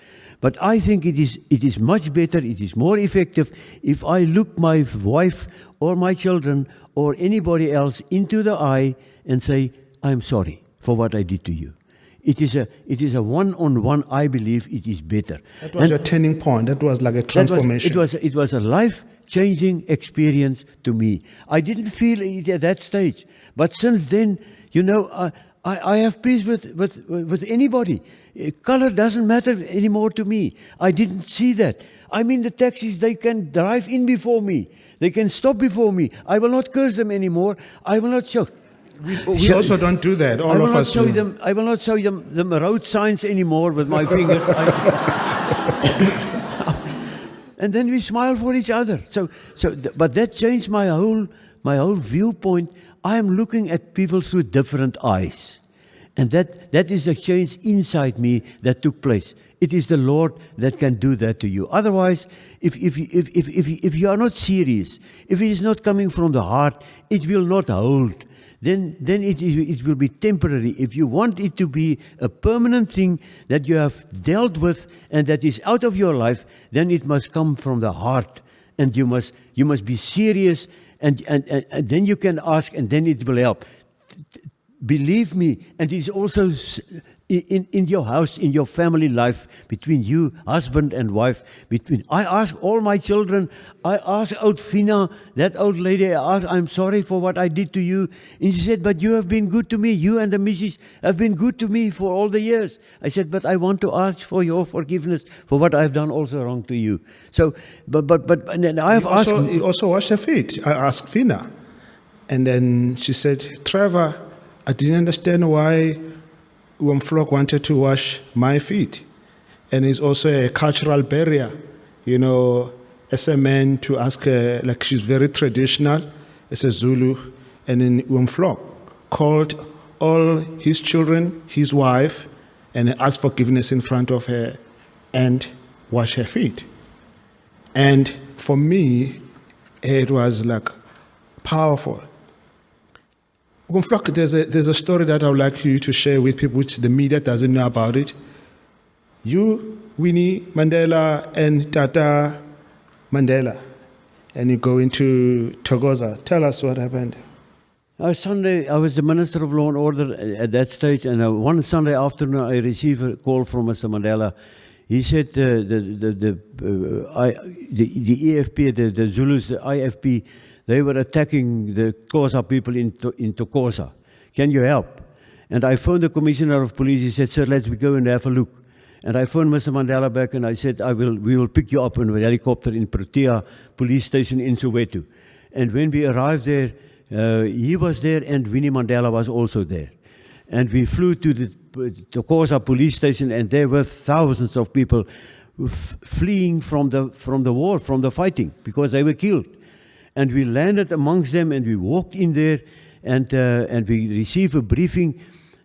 But I think it is much better, it is more effective if I look my wife or my children or anybody else into the eye and say, I'm sorry for what I did to you. It is a one-on-one, I believe it is better. That was a turning point. That was like a transformation. It was a life-changing experience to me. I didn't feel it at that stage. But since then, I have peace with anybody. Color doesn't matter anymore to me. I didn't see that. I'm in the taxis, they can drive in before me. They can stop before me. I will not curse them anymore. I will not shout. We also don't do that. All of us. I will not show them road signs anymore with my fingers. And then we smile for each other. But that changed my whole viewpoint. I am looking at people through different eyes. And that is a change inside me that took place. It is the Lord that can do that to you. Otherwise, if you are not serious, if it is not coming from the heart, it will not hold. Then it will be temporary. If you want it to be a permanent thing that you have dealt with and that is out of your life, then it must come from the heart, and you must be serious, and then you can ask, and then it will help. Believe me, and it is also in your house, in your family life, between you, husband and wife. I ask all my children, I ask old Fina, that old lady, I asked, I'm sorry for what I did to you. And she said, but you have been good to me. You and the missus have been good to me for all the years. I said, but I want to ask for your forgiveness for what I've done also wrong to you. So, but and then I have asked. You also washed her feet. I asked Fina. And then she said, Trevor, I didn't understand why Vlok wanted to wash my feet. And it's also a cultural barrier, as a man to ask her, like she's very traditional, as a Zulu. And then Vlok called all his children, his wife, and asked forgiveness in front of her and washed her feet. And for me, it was like powerful. Vlok, there's a story that I would like you to share with people which the media doesn't know about it. You, Winnie Mandela, and Tata Mandela, and you go into Thokoza. Tell us what happened. Sunday, I was the Minister of Law and Order at that stage, and one Sunday afternoon I received a call from Mr. Mandela. He said the EFP, the Zulus, the IFP, they were attacking the Xhosa people in Thokoza. Can you help? And I phoned the Commissioner of Police. He said, sir, let's go and have a look. And I phoned Mr. Mandela back and I said, we will pick you up in a helicopter in Protea Police Station in Soweto. And when we arrived there, he was there and Winnie Mandela was also there. And we flew to the Thokoza Police Station, and there were thousands of people fleeing from the war, from the fighting, because they were killed. And we landed amongst them, and we walked in there, and we received a briefing,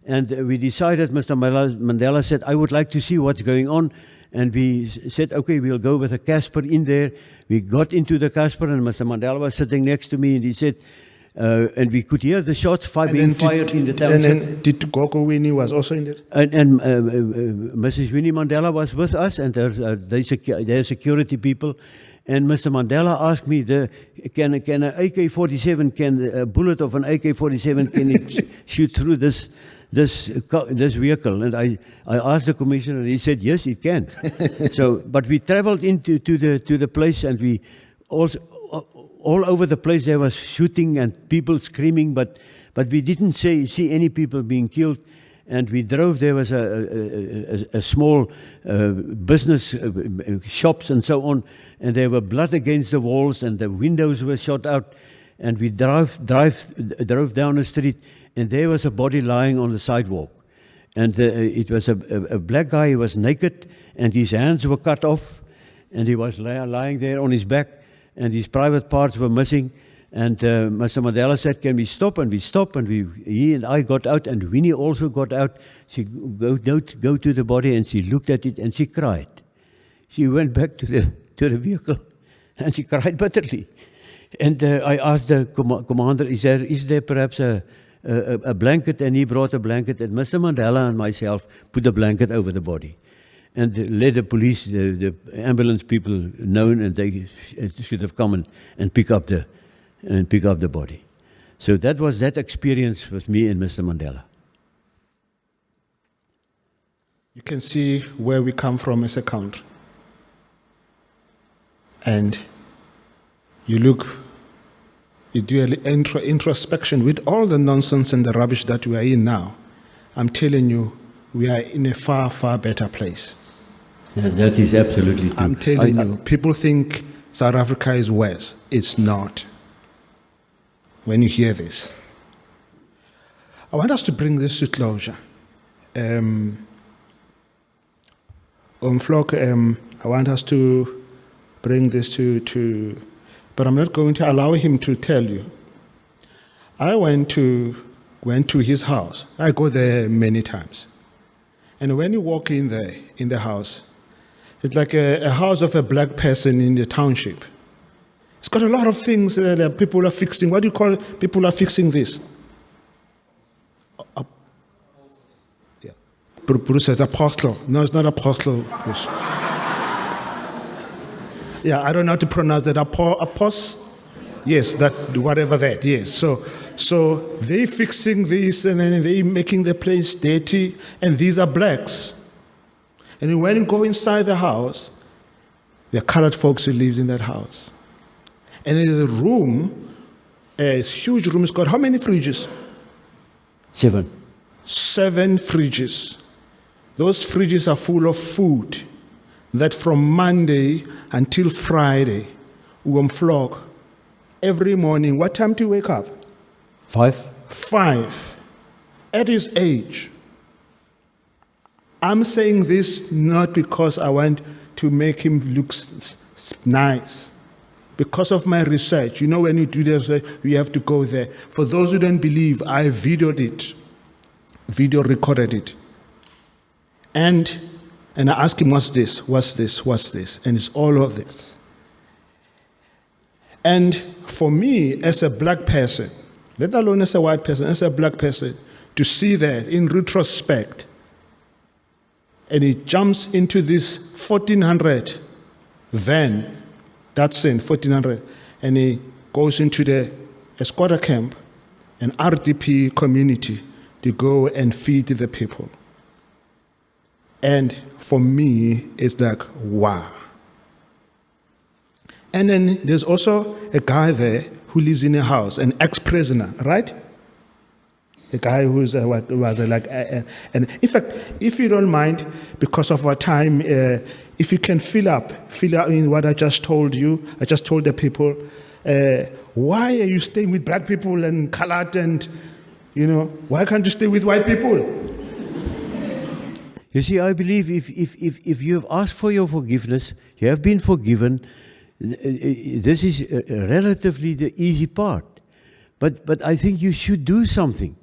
and we decided, Mr. Mandela said, I would like to see what's going on. And we said, okay, we'll go with a Casper in there. We got into the Casper, and Mr. Mandela was sitting next to me, and he said, and we could hear the shots being fired in the township. And then did Gogo Winnie was also in it? And Mrs. Winnie Mandela was with us, and they're security people. And Mr. Mandela asked me, can an AK-47, a bullet of an AK-47, can it shoot through this vehicle? And I asked the commissioner, and he said, yes, it can. But we traveled into the place, and we also all over the place there was shooting and people screaming, but we didn't see any people being killed. And we drove, there was a small business, shops and so on, and there were blood against the walls, and the windows were shot out. And we drove down the street, and there was a body lying on the sidewalk. And it was a black guy. He was naked, and his hands were cut off, and he was lying there on his back, and his private parts were missing. And Mr. Mandela said, can we stop? And we stopped, and he and I got out, and Winnie also got out. She go to the body, and she looked at it, and she cried. She went back to the vehicle, and she cried bitterly. And I asked the commander, is there perhaps a blanket? And he brought a blanket, and Mr. Mandela and myself put the blanket over the body. And let the police, the ambulance people known, and they should have come and pick up the body. So that was that experience with me and Mr. Mandela. You can see where we come from as a country. And you do an introspection with all the nonsense and the rubbish that we are in now. I'm telling you, we are in a far, far better place. Yes, that is absolutely true. I'm telling you, people think South Africa is worse. It's not. When you hear this, I want us to bring this to closure. Vlok, I want us to bring this to, but I'm not going to allow him to tell you. I went to his house. I go there many times. And when you walk in there, in the house, it's like a house of a black person in the township. It's got a lot of things that people are fixing. What do you call it? People are fixing this? Yeah. Bruce said apostle. No, it's not apostle, Bruce. Yeah, I don't know how to pronounce that. Apostle? Yes, that, whatever that, yes. So they fixing this and then they making the place dirty, and these are blacks. And when you go inside the house, there are colored folks who lives in that house. And there's a room, a huge room. It's got how many fridges? 7. 7 fridges. Those fridges are full of food that from Monday until Friday, Vlok, every morning, what time do you wake up? 5. 5. At his age. I'm saying this not because I want to make him look nice. Because of my research. You know, when you do this, you have to go there. For those who don't believe, I videoed it. Video recorded it. And I asked him, what's this? What's this? What's this? And it's all of this. And for me, as a black person, let alone as a white person, as a black person, to see that in retrospect, and he jumps into this 1400 van, that's in 1400, and he goes into the squatter camp, an RDP community, to go and feed the people. And for me, it's like, wow. And then there's also a guy there who lives in a house, an ex-prisoner, right? A guy who's and in fact, if you don't mind, because of our time, if you can fill out in what I just told you, I just told the people, why are you staying with black people and colored and, why can't you stay with white people? You see, I believe if you have asked for your forgiveness, you have been forgiven. This is relatively the easy part. But I think you should do something.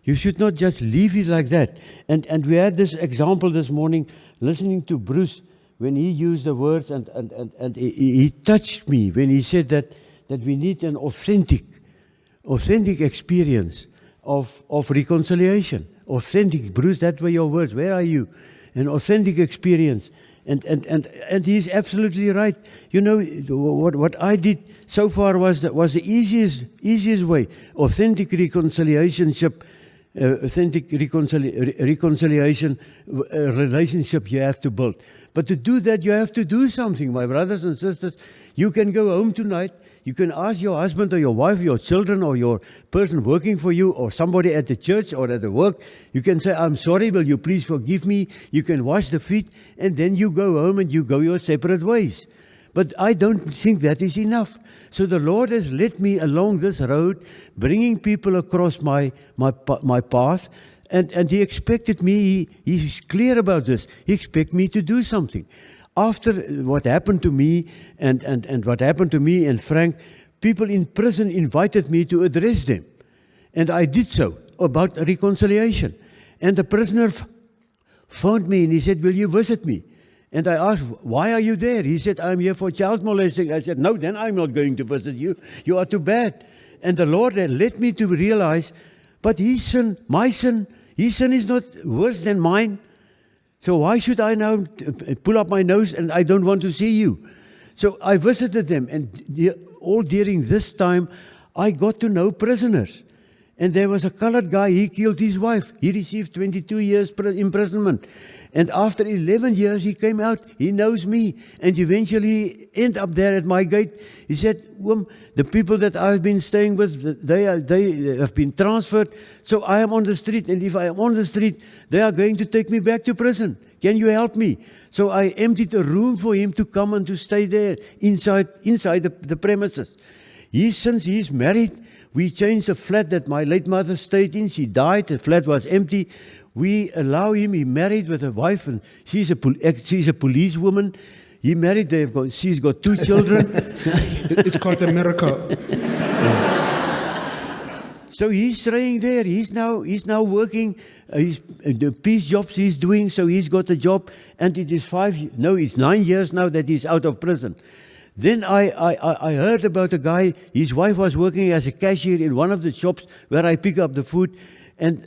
You should not just leave it like that. And we had this example this morning, listening to Bruce, when he used the words, and he touched me when he said that we need an authentic experience of reconciliation. Authentic, Bruce, that were your words. Where are you? An authentic experience. And he's absolutely right. You know, what I did so far was the easiest way. Authentic reconciliation relationship you have to build. But to do that, you have to do something, my brothers and sisters. You can go home tonight. You can ask your husband or your wife, your children, or your person working for you, or somebody at the church or at the work. You can say, I'm sorry, will you please forgive me? You can wash the feet, and then you go home and you go your separate ways. But I don't think that is enough. So the Lord has led me along this road, bringing people across my path, and He expected me, He's clear about this, He expected me to do something. After what happened to me and what happened to me and Frank, people in prison invited me to address them. And I did so, about reconciliation. And the prisoner phoned me and he said, will you visit me? And I asked, why are you there? He said, I'm here for child molesting. I said, no, then I'm not going to visit you. You are too bad. And the Lord had led me to realize, but his sin is not worse than mine. So why should I now pull up my nose and I don't want to see you? So I visited them, and all during this time, I got to know prisoners. And there was a colored guy, he killed his wife. He received 22 years imprisonment. And after 11 years, he came out. He knows me. And eventually ended up there at my gate. He said, the people that I've been staying with, they have been transferred. So I am on the street. And if I am on the street, they are going to take me back to prison. Can you help me? So I emptied a room for him to come and to stay there inside the premises. Since he's married, we changed the flat that my late mother stayed in. She died. The flat was empty. We allow him. He married with a wife, and she's a policewoman. He married. She's got 2 children. It's called a miracle. So he's staying there. He's now working. The peace jobs he's doing. So he's got a job, and it is it's 9 years now that he's out of prison. Then I heard about a guy. His wife was working as a cashier in one of the shops where I pick up the food. And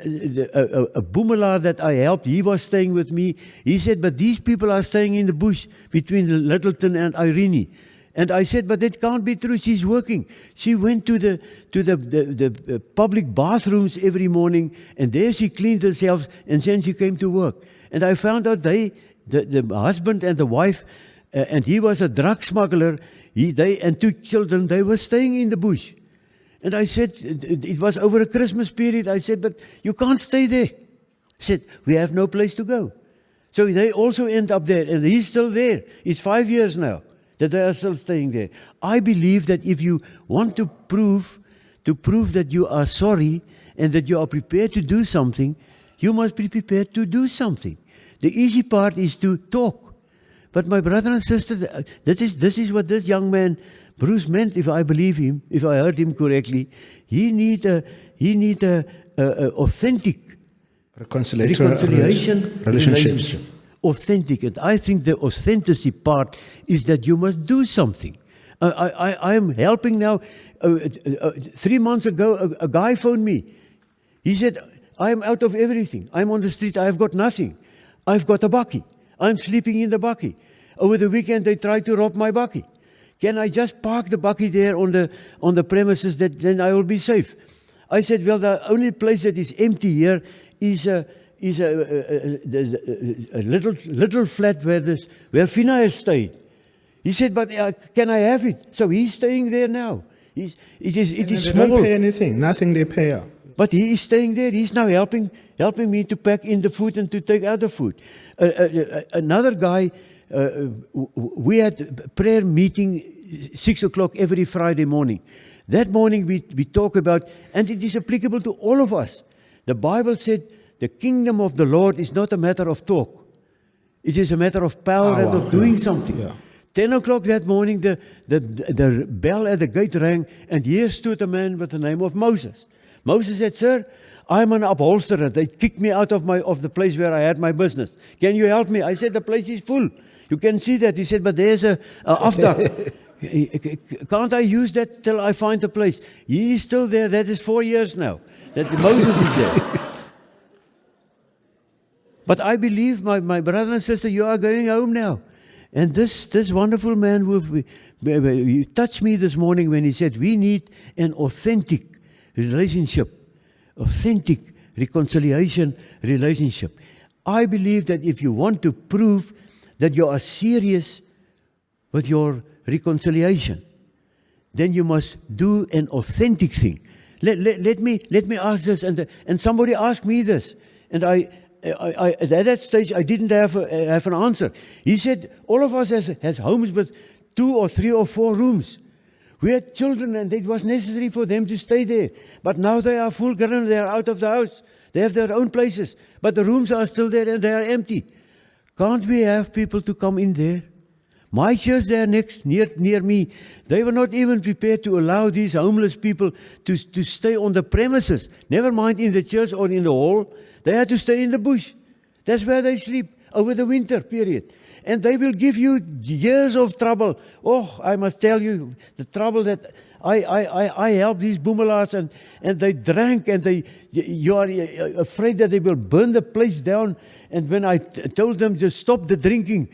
a boemelaar that I helped, he was staying with me. He said, but these people are staying in the bush between Littleton and Irene. And I said, but that can't be true. She's working. She went to the public bathrooms every morning, and there she cleaned herself, and then she came to work. And I found out the husband and the wife, and he was a drug smuggler, they and 2 children, they were staying in the bush. And I said, it was over a Christmas period. I said, but you can't stay there. He said, we have no place to go. So they also end up there, and he's still there. It's 5 years now that they are still staying there. I believe that if you want to prove that you are sorry and that you are prepared to do something, you must be prepared to do something. The easy part is to talk. But my brother and sister, this is what this young man Bruce meant, if I believe him, if I heard him correctly. He need a authentic reconciliation relationship. Authentic. And I think the authenticity part is that you must do something. I am helping now. 3 months ago, a guy phoned me. He said, I am out of everything. I'm on the street. I have got nothing. I've got a bakkie. I'm sleeping in the bakkie. Over the weekend, they tried to rob my bakkie. Can I just park the bakkie there on the premises, that then I will be safe? I said, well, the only place that is empty here is a little flat where Fina has stayed. He said, but can I have it? So he's staying there now. It is small. They don't pay anything, nothing they pay out. But he is staying there. He's now helping me to pack in the food and to take out the food. Another guy, we had prayer meeting 6 o'clock every Friday morning. That morning we talk about, and it is applicable to all of us. The Bible said the kingdom of the Lord is not a matter of talk. It is a matter of power and of doing something. Yeah. 10 o'clock that morning, the bell at the gate rang, and here stood a man with the name of Moses. Moses said, sir, I'm an upholsterer. They kicked me out of the place where I had my business. Can you help me? I said, the place is full. You can see that. He said, but there's a afdak. Can't I use that till I find a place? He is still there. That is 4 years now that Moses is there. But I believe, my brother and sister, you are going home now. And this wonderful man, he touched me this morning when he said, we need an authentic relationship, authentic reconciliation relationship. I believe that if you want to prove that you are serious with your reconciliation, then you must do an authentic thing. Let me ask this, and somebody asked me this, and I at that stage I didn't have an answer. He said, all of us has homes with 2 or 3 or 4 rooms. We had children, and it was necessary for them to stay there. But now they are full grown, they are out of the house. They have their own places, but the rooms are still there and they are empty. Can't we have people to come in there? My church there near me, they were not even prepared to allow these homeless people to stay on the premises. Never mind in the church or in the hall. They had to stay in the bush. That's where they sleep over the winter period. And they will give you years of trouble. Oh, I must tell you, the trouble that I helped these boemelaars, and they drank, and you are afraid that they will burn the place down. And when I told them to stop the drinking,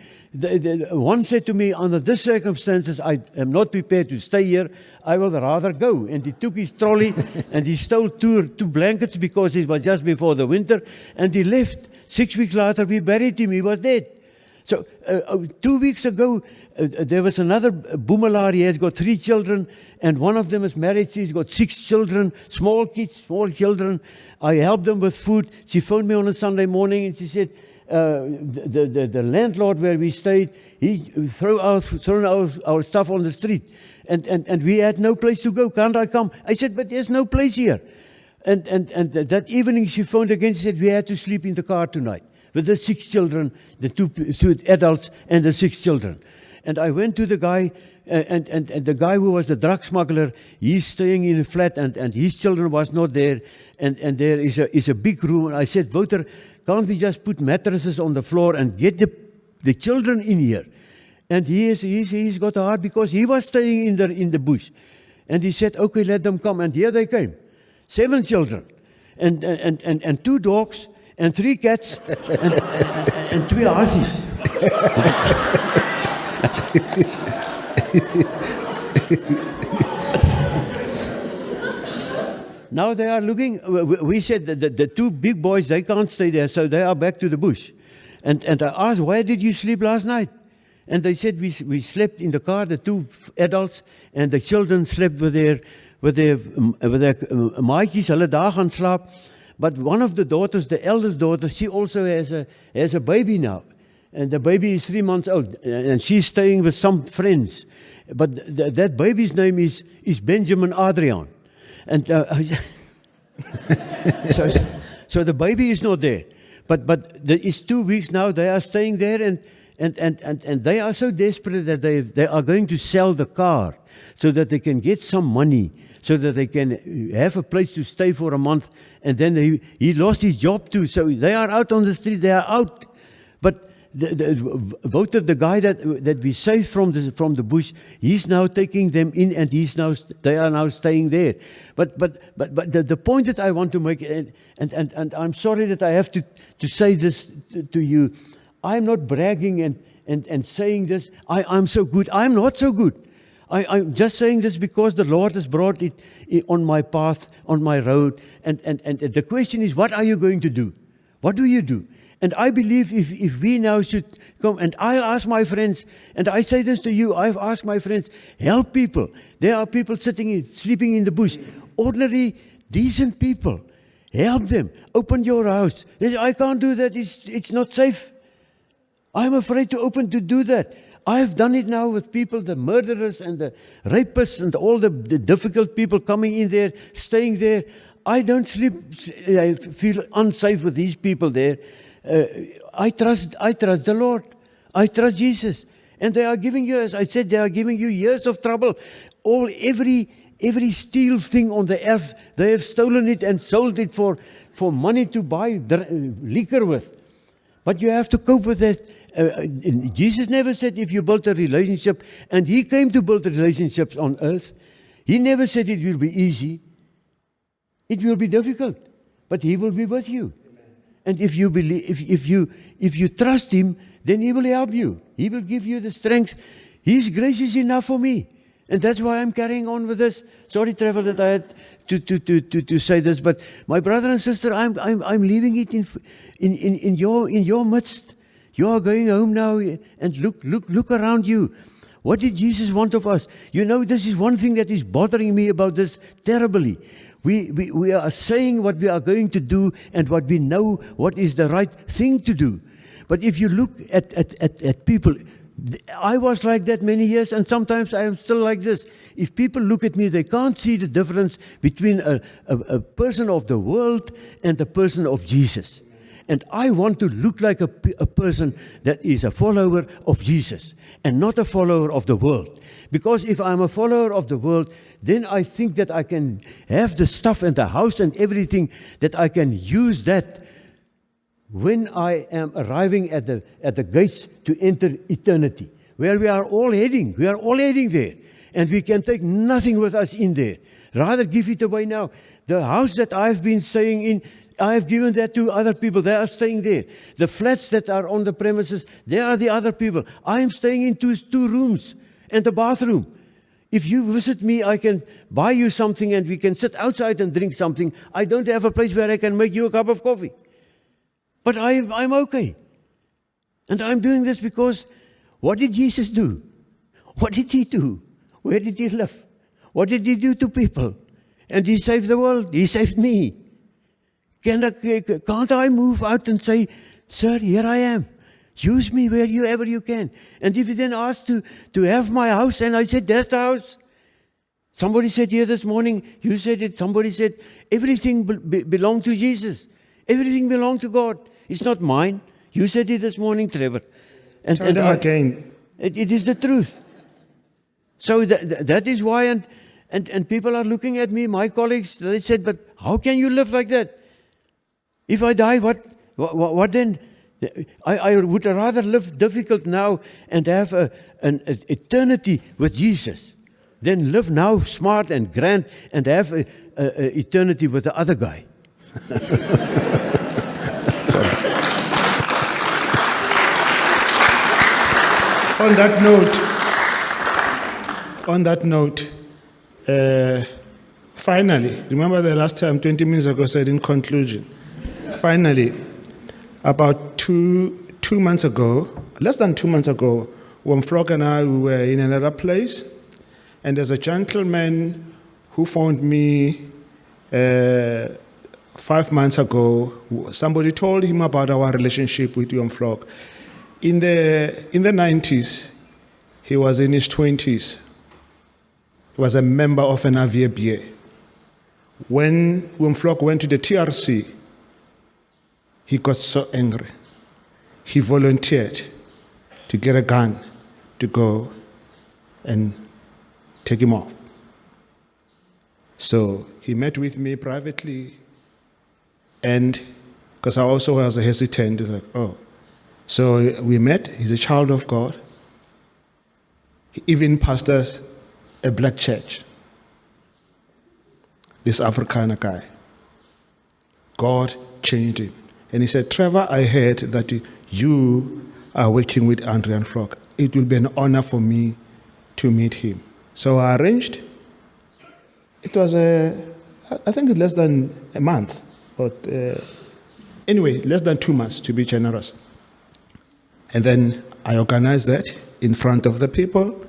one said to me, under these circumstances, I am not prepared to stay here. I will rather go. And he took his trolley and he stole two blankets because it was just before the winter, and he left. 6 weeks later, we buried him. He was dead. So 2 weeks ago, there was another boemelaar. He has got 3 children, and one of them is married. She's got 6 children, small children. I helped them with food. She phoned me on a Sunday morning, and she said, the landlord where we stayed, he thrown our stuff on the street, and we had no place to go. Can't I come? I said, but there's no place here. And that evening she phoned again. She said, we had to sleep in the car tonight with the 6 children, the 2 adults and the 6 children. And I went to the guy, and the guy who was the drug smuggler, he's staying in a flat, and his children was not there. And there is a big room. And I said, Wouter, can't we just put mattresses on the floor and get the children in here? And he's got a heart, because he was staying in the bush. And he said, okay, let them come. And here they came. 7 children. And 2 dogs. And 3 cats. And 2 hussies. Now they are looking. We said that the 2 big boys, they can't stay there, so they are back to the bush. And I asked, where did you sleep last night? And they said, we slept in the car, the 2 adults, and the children slept with their maatjies, hulle daar gaan slaap. But one of the daughters, the eldest daughter, she also has a baby now. And the baby is 3 months old, and she's staying with some friends. But that baby's name is Benjamin Adriaan. And so the baby is not there. But it's 2 weeks now. They are staying there, and they are so desperate that they are going to sell the car so that they can get some money, so that they can have a place to stay for a month. And then he lost his job too. So they are out on the street. They are out. But Wouter, the guy that we saved from the bush, he's now taking them in, and they are now staying there. But the point that I want to make, and I'm sorry that I have to say this to you, I'm not bragging and saying this. I'm so good. I'm not so good. I'm just saying this because the Lord has brought it on my path, on my road. And the question is, what are you going to do? What do you do? And I believe if we now should come, and I ask my friends, and I say this to you, I've asked my friends, help people. There are people sleeping in the bush, ordinary, decent people. Help them. Open your house. They say, I can't do that. It's not safe. I'm afraid to do that. I've done it now with people, the murderers and the rapists and all the difficult people coming in there, staying there. I don't I feel unsafe with these people there. I trust the Lord. I trust Jesus. And they are giving you, as I said, they are giving you years of trouble. Every steel thing on the earth, they have stolen it and sold it for money to buy liquor with. But you have to cope with that. Jesus never said if you build a relationship, and He came to build relationships on earth. He never said it will be easy. It will be difficult, but He will be with you. And if you believe, if you trust Him, then He will help you. He will give you the strength. His grace is enough for me, and that's why I'm carrying on with this. Sorry, Trevor, that I had to say this, but my brother and sister, I'm leaving it in your midst. You are going home now, and look around you. What did Jesus want of us? You know, this is one thing that is bothering me about this terribly. We are saying what we are going to do and what we know what is the right thing to do. But if you look at people, I was like that many years, and sometimes I am still like this. If people look at me, they can't see the difference between a person of the world and a person of Jesus. And I want to look like a person that is a follower of Jesus and not a follower of the world. Because if I'm a follower of the world, then I think that I can have the stuff and the house and everything, that I can use that when I am arriving at the gates to enter eternity, where we are all heading. We are all heading there. And we can take nothing with us in there. Rather give it away now. The house that I've been staying in, I have given that to other people. They are staying there. The flats that are on the premises, they are the other people. I am staying in two rooms and a bathroom. If you visit me, I can buy you something and we can sit outside and drink something. I don't have a place where I can make you a cup of coffee. But I'm okay. And I'm doing this because what did Jesus do? What did He do? Where did He live? What did He do to people? And He saved the world. He saved me. Can't I move out and say, sir, here I am. Use me wherever you can. And if you then ask to have my house, and I said, that's the house. Somebody said here this morning, you said it, somebody said, everything belongs to Jesus. Everything belongs to God. It's not mine. You said it this morning, Trevor. Tell them again. It is the truth. So that is why, and people are looking at me, my colleagues, they said, but how can you live like that? If I die, what then? I would rather live difficult now and have an eternity with Jesus than live now smart and grand and have a eternity with the other guy. On that note, finally, remember the last time, 20 minutes ago, I said in conclusion, finally, about 2 months ago, less than 2 months ago, when Vlok and I were in another place, and there's a gentleman who phoned me 5 months ago. Somebody told him about our relationship with Vlok. In the 90s, he was in his 20s. He was a member of an AVBA. When Vlok went to the TRC, he got so angry. He volunteered to get a gun to go and take him off. So he met with me privately, and because I also was hesitant, like, oh. So we met. He's a child of God. He even pastors a black church. This Afrikaner guy. God changed him. And he said, Trevor, I heard that you are working with Adriaan Vlok. It will be an honor for me to meet him. So I arranged. It was, I think, less than a month. But anyway, less than 2 months, to be generous. And then I organized that in front of the people.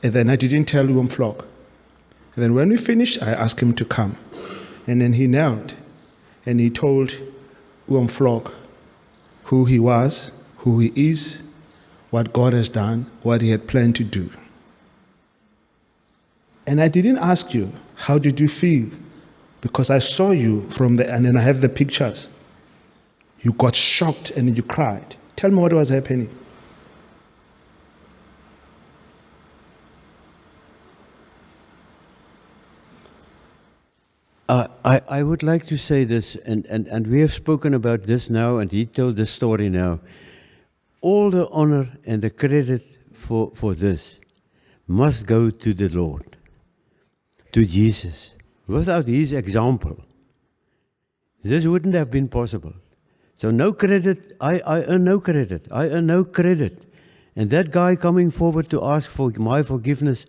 And then I didn't tell Vlok. And then when we finished, I asked him to come. And then he knelt. And he told Vlok who he was, who he is, what God has done, what he had planned to do. And I didn't ask you, how did you feel? Because I saw you from the, and then I have the pictures. You got shocked and you cried. Tell me what was happening. I would like to say this, and we have spoken about this now, and he told the story now. All the honor and the credit for this must go to the Lord, to Jesus. Without his example, this wouldn't have been possible. So no credit, I earn no credit. I earn no credit. And that guy coming forward to ask for my forgiveness,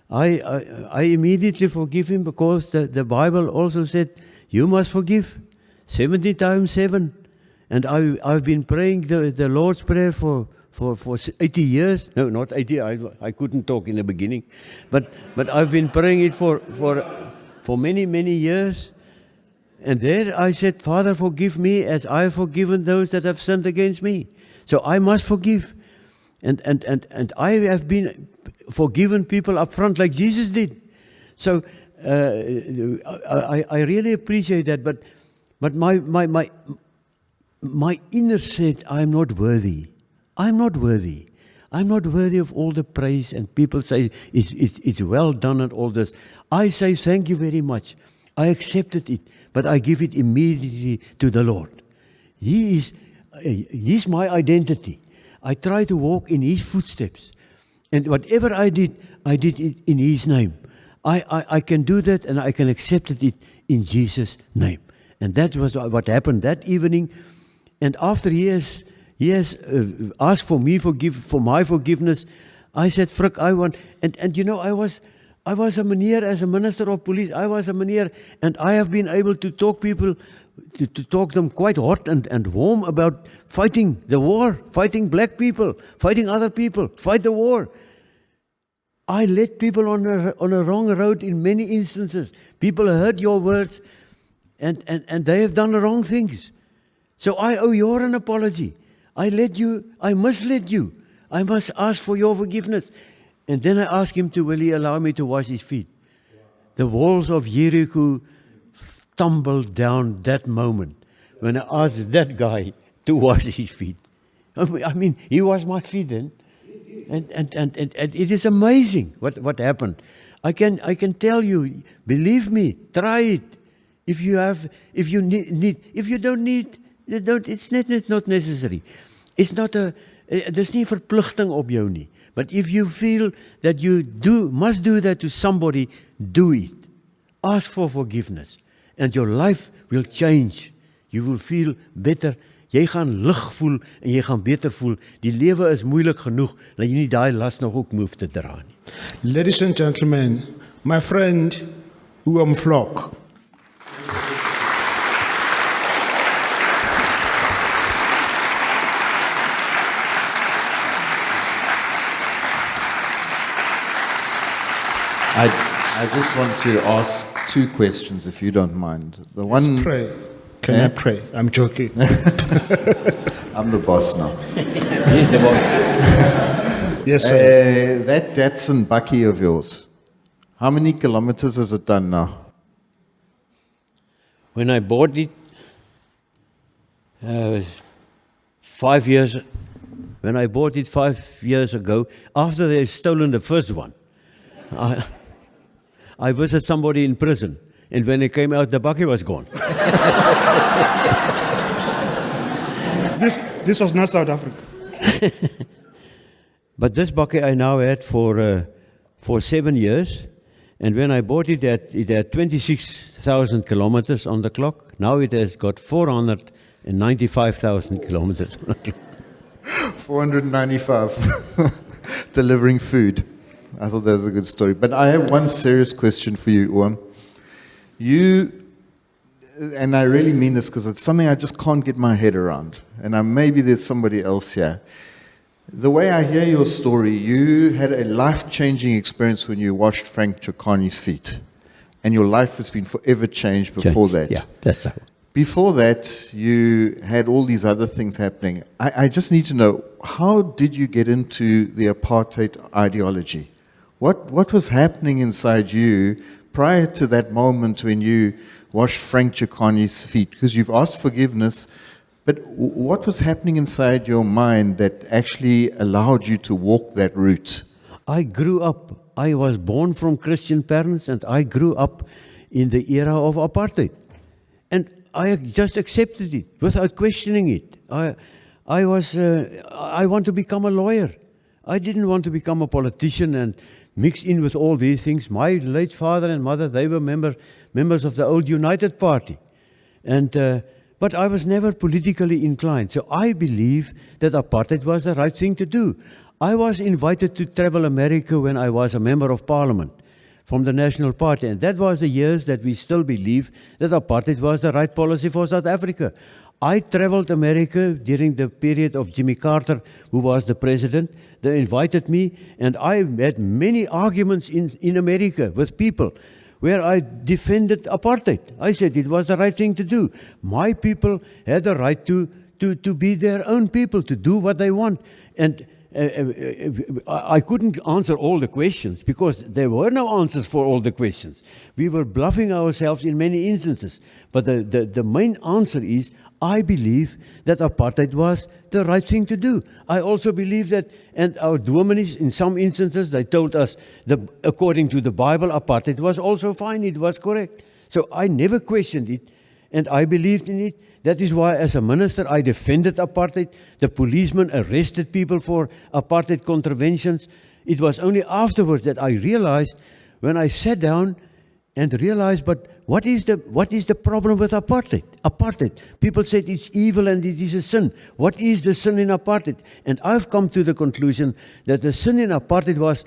I immediately forgive him, because the Bible also said, you must forgive 70 times 7. And I've been praying the Lord's Prayer for 80 years. No, not 80. I couldn't talk in the beginning. But I've been praying it for many, many years. And there I said, Father, forgive me as I have forgiven those that have sinned against me. So I must forgive. And I have been forgiven people up front like Jesus did. So I really appreciate that. But my inner said, I'm not worthy. I'm not worthy. I'm not worthy of all the praise. And people say, it's well done and all this. I say, thank you very much. I accepted it, but I give it immediately to the Lord. He's my identity. I try to walk in His footsteps. And whatever I did it in His name. I can do that, and I can accept it in Jesus' name. And that was what happened that evening. And after he has asked for my forgiveness, I said, Frik, I want, and you know, I was a meneer as a minister of police. I was a meneer, and I have been able to talk people, to talk them quite hot and warm about fighting the war, fighting black people, fighting other people, fight the war. I led people on a wrong road in many instances. People heard your words, and they have done the wrong things. So I owe you an apology. I misled you. I must ask for your forgiveness. And then I asked him will he allow me to wash his feet? The walls of Jericho tumbled down that moment when I asked that guy to wash his feet. I mean, he washed my feet then. And it is amazing what happened. I can tell you, believe me, try it. If you don't need, it's not necessary. It's not there's nie verpligting op jou nie. But if you feel that you must do that to somebody, do it. Ask for forgiveness. And your life will change. You will feel better. Jy gaan lig voel en jy gaan beter voel. Die lewe is moeilik genoeg dat jy nie daai las nog ook hoef te dra nie. Ladies and gentlemen, my friend Vlok. I just want to ask 2 questions, if you don't mind. The one. Let's pray. Can I pray? I'm joking. I'm the boss now. He's the boss. Yes, sir. That Datsun Bakkie of yours, how many kilometers has it done now? When I bought it, 5 years, when I bought it 5 years ago, after they've stolen the first one, I visited somebody in prison, and when they came out, the bakkie was gone. This was not South Africa. But this bakkie I now had for 7 years, and when I bought it had 26,000 kilometers on the clock. Now it has got 495,000 kilometers on the clock. 495. Delivering food. I thought that was a good story. But I have one serious question for you, Oom. You, and I really mean this because it's something I just can't get my head around. And maybe there's somebody else here. The way I hear your story, you had a life-changing experience when you washed Frank Chokani's feet. And your life has been forever changed before that. Yeah, that's how. Before that, you had all these other things happening. I just need to know, how did you get into the apartheid ideology? What was happening inside you prior to that moment when you washed Frank Chokani's feet? Because you've asked forgiveness, but what was happening inside your mind that actually allowed you to walk that route? I grew up, I was born from Christian parents, and I grew up in the era of apartheid. And I just accepted it without questioning it. I want to become a lawyer. I didn't want to become a politician and mix in with all these things. My late father and mother, they were members of the old United Party. But I was never politically inclined. So I believe that apartheid was the right thing to do. I was invited to travel America when I was a member of parliament from the National Party. And that was the years that we still believe that apartheid was the right policy for South Africa. I traveled America during the period of Jimmy Carter, who was the president. They invited me, and I had many arguments in America with people where I defended apartheid. I said it was the right thing to do. My people had the right to be their own people, to do what they want. And I couldn't answer all the questions because there were no answers for all the questions. We were bluffing ourselves in many instances. But the main answer is, I believe that apartheid was the right thing to do. I also believe that, and our dominees, in some instances, they told us that according to the Bible, apartheid was also fine, it was correct. So I never questioned it, and I believed in it. That is why, as a minister, I defended apartheid. The policemen arrested people for apartheid contraventions. It was only afterwards that I realized, when I sat down and realized, but what is the problem with apartheid? Apartheid. People said it's evil and it is a sin. What is the sin in apartheid? And I've come to the conclusion that the sin in apartheid was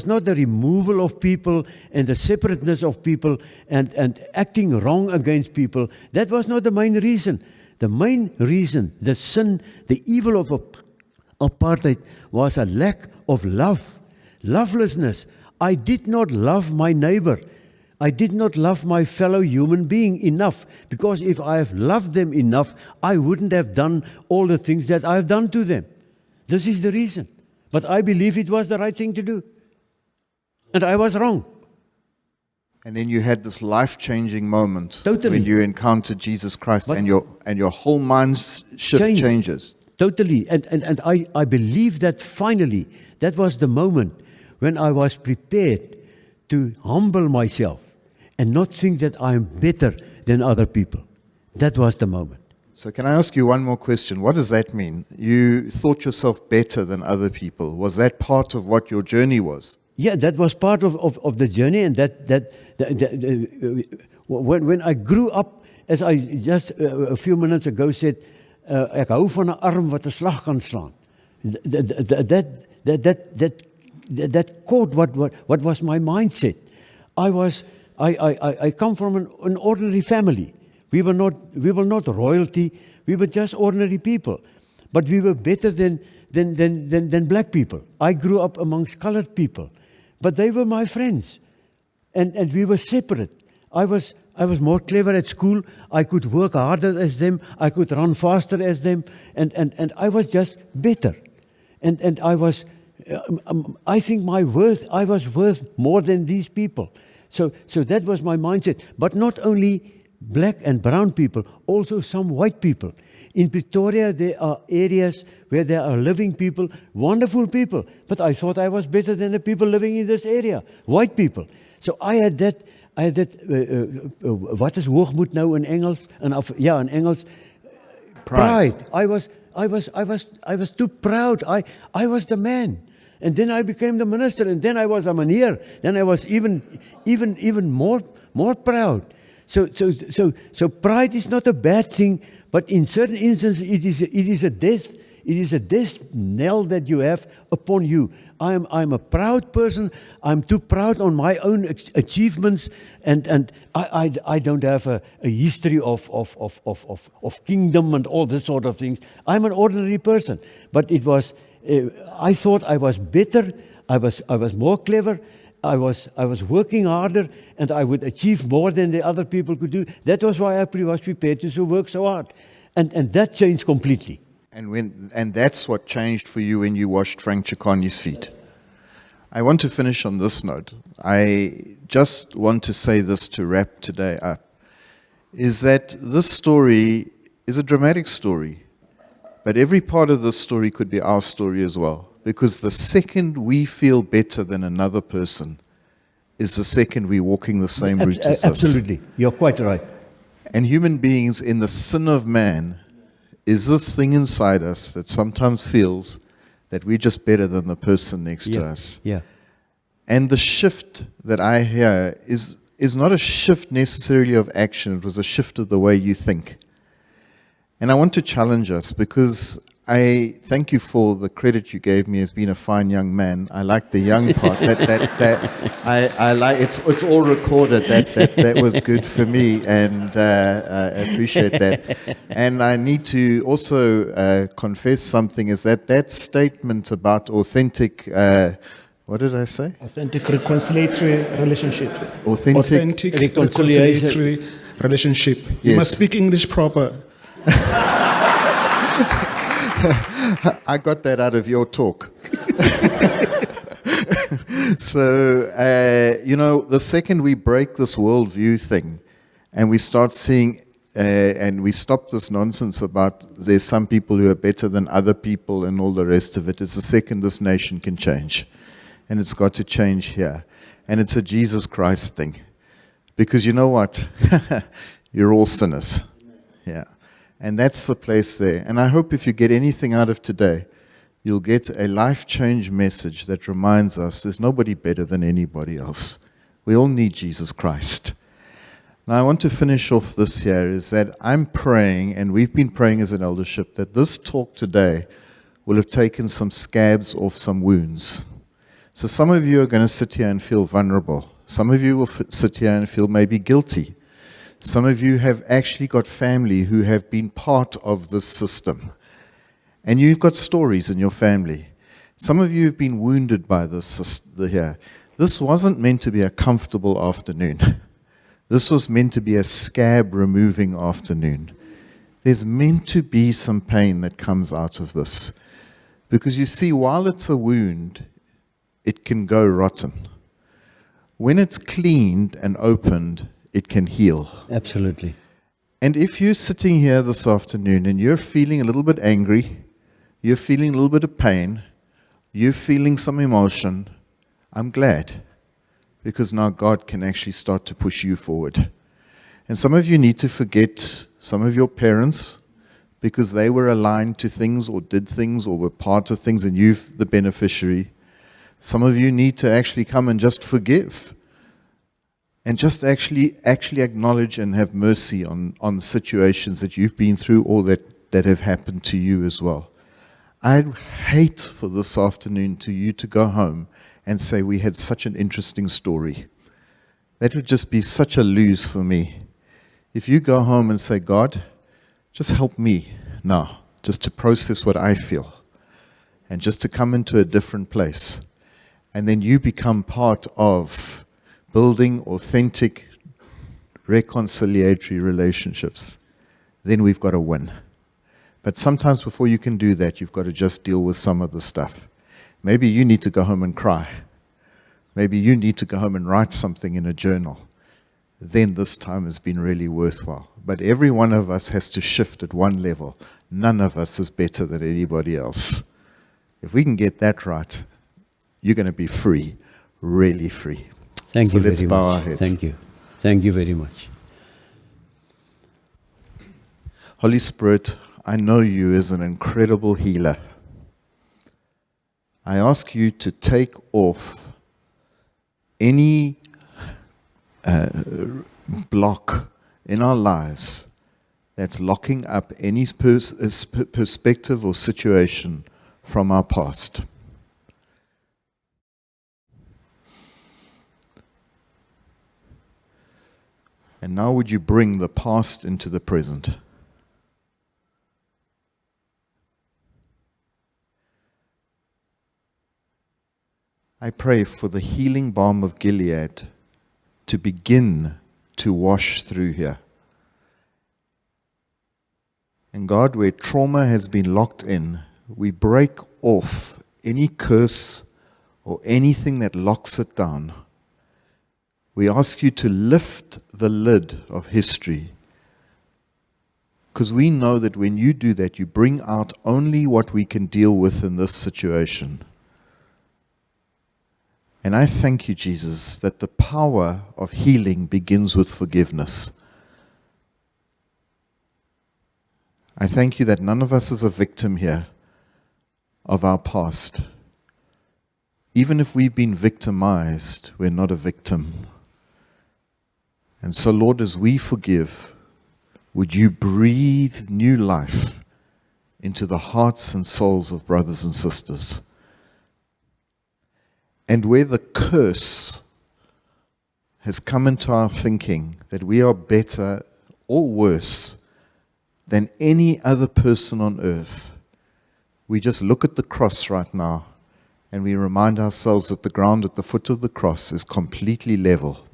not the removal of people and the separateness of people and acting wrong against people. That was not the main reason. The main reason, the sin, the evil of apartheid was a lack of love, lovelessness. I did not love my neighbor. I did not love my fellow human being enough, because if I have loved them enough, I wouldn't have done all the things that I've done to them. This is the reason. But I believe it was the right thing to do. And I was wrong. And then you had this life-changing moment Totally. when you encountered Jesus Christ, and your whole mind's shift changes. Totally. And I believe that finally, that was the moment when I was prepared to humble myself and not think that I am better than other people. That was the moment. So can I ask you one more question? What does that mean? You thought yourself better than other people. Was that part of what your journey was? Yeah, that was part of the journey, and when I grew up, as I just a few minutes ago said, ek hou van 'n arm wat 'n slag kan slaan. That caught what was my mindset. I come from an ordinary family. We were not royalty. We were just ordinary people, but we were better than black people. I grew up amongst colored people, but they were my friends, and we were separate. I was more clever at school. I could work harder as them. I could run faster as them, and I was just better. And I was, I think I was worth more than these people. So that was my mindset. But not only black and brown people, also some white people. In Pretoria, there are areas where there are living people, wonderful people. But I thought I was better than the people living in this area, white people. So I had that. Wat is hoogmoed nou in Engels? In Engels. Pride. I was too proud. I was the man. And then I became the minister, and then I was a meneer. Then I was even more proud. So pride is not a bad thing, but in certain instances it is a death. It is a death knell that you have upon you. I'm a proud person. I'm too proud on my own achievements, and I don't have a history of kingdom and all this sort of things. I'm an ordinary person, but it was. I thought I was better. I was more clever. I was working harder, and I would achieve more than the other people could do. That was why I was prepared to work so hard, and that changed completely. And that's what changed for you when you washed Frank Chikonyi's feet. I want to finish on this note. I just want to say this to wrap today up, is that this story is a dramatic story, but every part of this story could be our story as well, because the second we feel better than another person is the second we're walking the same route as us. Absolutely. You're quite right. And human beings, in the sin of man, is this thing inside us that sometimes feels that we're just better than the person next to us. Yeah. And the shift that I hear is not a shift necessarily of action. It was a shift of the way you think. And I want to challenge us, because I thank you for the credit you gave me as being a fine young man. I like the young part. I like it's all recorded. That was good for me, and I appreciate that. And I need to also confess something: is that statement about authentic. What did I say? Authentic reconciliatory relationship. Authentic reconciliatory relationship. You Yes. must speak English proper. I got that out of your talk. So, the second we break this worldview thing and we start seeing, and we stop this nonsense about there's some people who are better than other people and all the rest of it, it's the second this nation can change. And it's got to change here. And it's a Jesus Christ thing. Because you know what? You're all sinners. Yeah. And that's the place there. And I hope if you get anything out of today, you'll get a life change message that reminds us there's nobody better than anybody else. We all need Jesus Christ. Now I want to finish off this here is that I'm praying, and we've been praying as an eldership, that this talk today will have taken some scabs off some wounds. So some of you are going to sit here and feel vulnerable. Some of you will sit here and feel maybe guilty. Some of you have actually got family who have been part of this system. And you've got stories in your family. Some of you have been wounded by this here. This wasn't meant to be a comfortable afternoon. This was meant to be a scab-removing afternoon. There's meant to be some pain that comes out of this. Because you see, while it's a wound, it can go rotten. When it's cleaned and opened, it can heal. Absolutely. And if you're sitting here this afternoon and you're feeling a little bit angry, you're feeling a little bit of pain, you're feeling some emotion, I'm glad. Because now God can actually start to push you forward. And some of you need to forget some of your parents because they were aligned to things or did things or were part of things and you're the beneficiary. Some of you need to actually come and just forgive. And just actually acknowledge and have mercy on situations that you've been through or that have happened to you as well. I'd hate for this afternoon to you to go home and say, we had such an interesting story. That would just be such a lose for me. If you go home and say, God, just help me now, just to process what I feel, and just to come into a different place. And then you become part of building authentic, reconciliatory relationships. Then we've got to win. But sometimes before you can do that, you've got to just deal with some of the stuff. Maybe you need to go home and cry. Maybe you need to go home and write something in a journal. Then this time has been really worthwhile. But every one of us has to shift at one level. None of us is better than anybody else. If we can get that right, you're going to be free, really free. Thank you very let's bow much. our heads. Thank you. Thank you very much. Holy Spirit, I know you as an incredible healer. I ask you to take off any block in our lives that's locking up any perspective or situation from our past. And now would you bring the past into the present? I pray for the healing balm of Gilead to begin to wash through here. And God, where trauma has been locked in, we break off any curse or anything that locks it down. We ask you to lift the lid of history. Because we know that when you do that, you bring out only what we can deal with in this situation. And I thank you, Jesus, that the power of healing begins with forgiveness. I thank you that none of us is a victim here of our past. Even if we've been victimized, we're not a victim. And so, Lord, as we forgive, would you breathe new life into the hearts and souls of brothers and sisters? And where the curse has come into our thinking that we are better or worse than any other person on earth, we just look at the cross right now and we remind ourselves that the ground at the foot of the cross is completely level.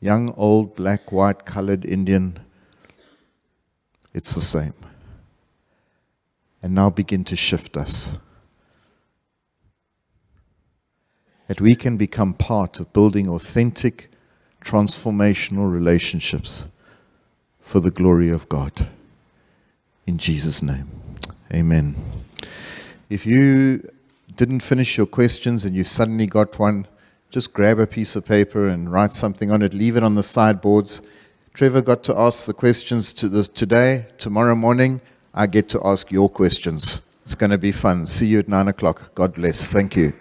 Young, old, black, white, colored, Indian, it's the same. And now begin to shift us. That we can become part of building authentic, transformational relationships for the glory of God. In Jesus' name, amen. If you didn't finish your questions and you suddenly got one, just grab a piece of paper and write something on it. Leave it on the sideboards. Trevor got to ask the questions today. Tomorrow morning, I get to ask your questions. It's going to be fun. See you at 9 o'clock. God bless. Thank you.